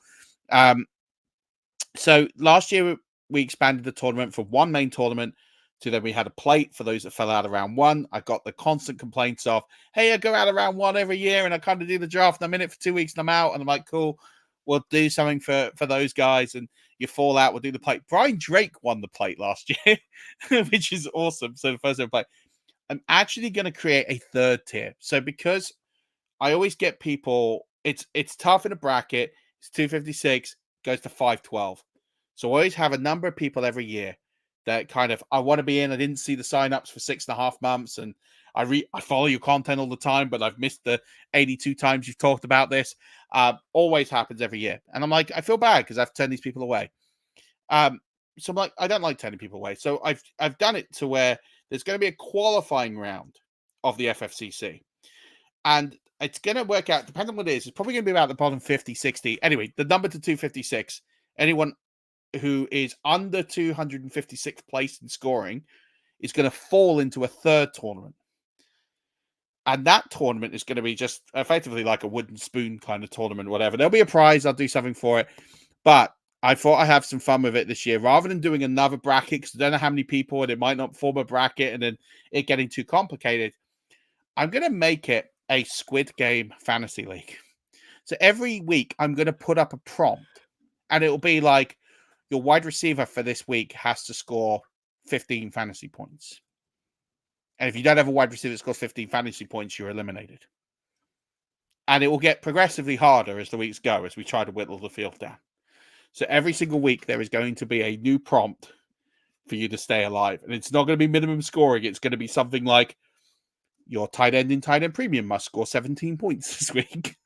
So last year, we expanded the tournament from one main tournament to then we had a plate for those that fell out of round 1. I got the constant complaints of, hey, I go out of round 1 every year and I kind of do the draft and I'm in it for 2 weeks and I'm out. And I'm like, cool, we'll do something for those guys. And you fall out, we'll do the plate. Brian Drake won the plate last year, which is awesome. So the first ever plate. I'm actually going to create a 3rd tier. So because I always get people, it's tough in a bracket. It's 256, goes to 512. So I always have a number of people every year that kind of, I want to be in. I didn't see the signups for 6.5 months. And I follow your content all the time, but I've missed the 82 times you've talked about this. Always happens every year. And I'm like, I feel bad because I've turned these people away. So I'm like, I don't like turning people away. So I've done it to where there's going to be a qualifying round of the FFCC. And it's going to work out, depending on what it is, it's probably going to be about the bottom 50, 60. Anyway, the number to 256, anyone who is under 256th place in scoring is going to fall into a 3rd tournament. And that tournament is going to be just effectively like a wooden spoon kind of tournament, whatever. There'll be a prize. I'll do something for it. But I thought I'd have some fun with it this year rather than doing another bracket because I don't know how many people and it might not form a bracket and then it getting too complicated. I'm going to make it a Squid Game fantasy league. So every week I'm going to put up a prompt and it'll be like your wide receiver for this week has to score 15 fantasy points. And if you don't have a wide receiver that scores 15 fantasy points, you're eliminated. And it will get progressively harder as the weeks go, as we try to whittle the field down. So every single week, there is going to be a new prompt for you to stay alive. And it's not going to be minimum scoring. It's going to be something like your tight end in tight end premium must score 17 points this week.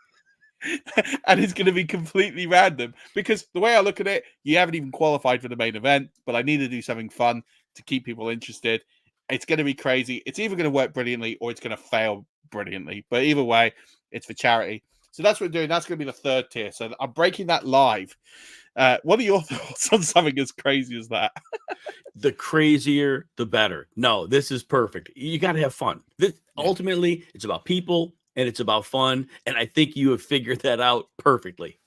And it's going to be completely random, because the way I look at it, you haven't even qualified for the main event, but I need to do something fun to keep people interested. It's going to be crazy. It's either going to work brilliantly or it's going to fail brilliantly. But either way, it's for charity. So that's what we're doing. That's going to be the third tier. So I'm breaking that live. What are your thoughts on something as crazy as that? The crazier, the better. No, this is perfect. You got to have fun. Ultimately, it's about people and it's about fun. And I think you have figured that out perfectly.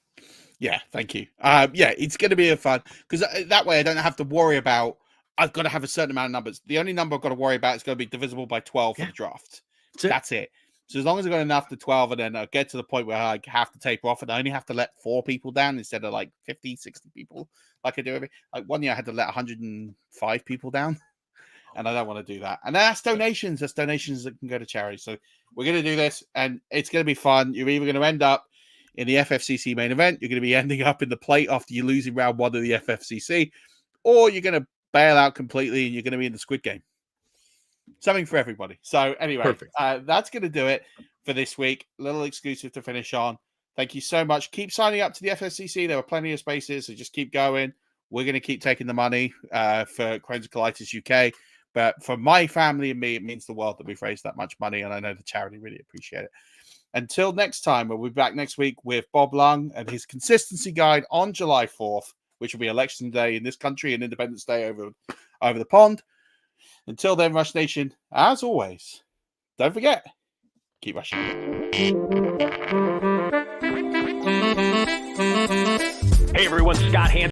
Yeah, thank you. It's going to be a fun, because that way I don't have to worry about, I've got to have a certain amount of numbers. The only number I've got to worry about is going to be divisible by 12 for the draft. That's it. So as long as I've got enough to 12, and then I get to the point where I have to taper off, and I only have to let 4 people down instead of like 50, 60 people like I do every. Like one year I had to let 105 people down, and I don't want to do that. And that's donations. That's donations that can go to charity. So we're going to do this, and it's going to be fun. You're either going to end up in the FFCC main event, you're going to be ending up in the plate after you lose in round 1 of the FFCC, or you're going to bail out completely and you're going to be in the Squid Game. Something for everybody. So anyway, that's going to do it for this week. A little exclusive to finish on. Thank you so much. Keep signing up to the FFCC. There are plenty of spaces, so just keep going. We're going to keep taking the money for Crohn's and Colitis UK. But for my family and me, it means the world that we've raised that much money, and I know the charity really appreciate it. Until next time, we'll be back next week with Bob Lung and his consistency guide on July 4th, which will be election day in this country and Independence Day over the pond. Until then, Rush Nation, as always, don't forget, keep rushing. Hey everyone, Scott Hansen.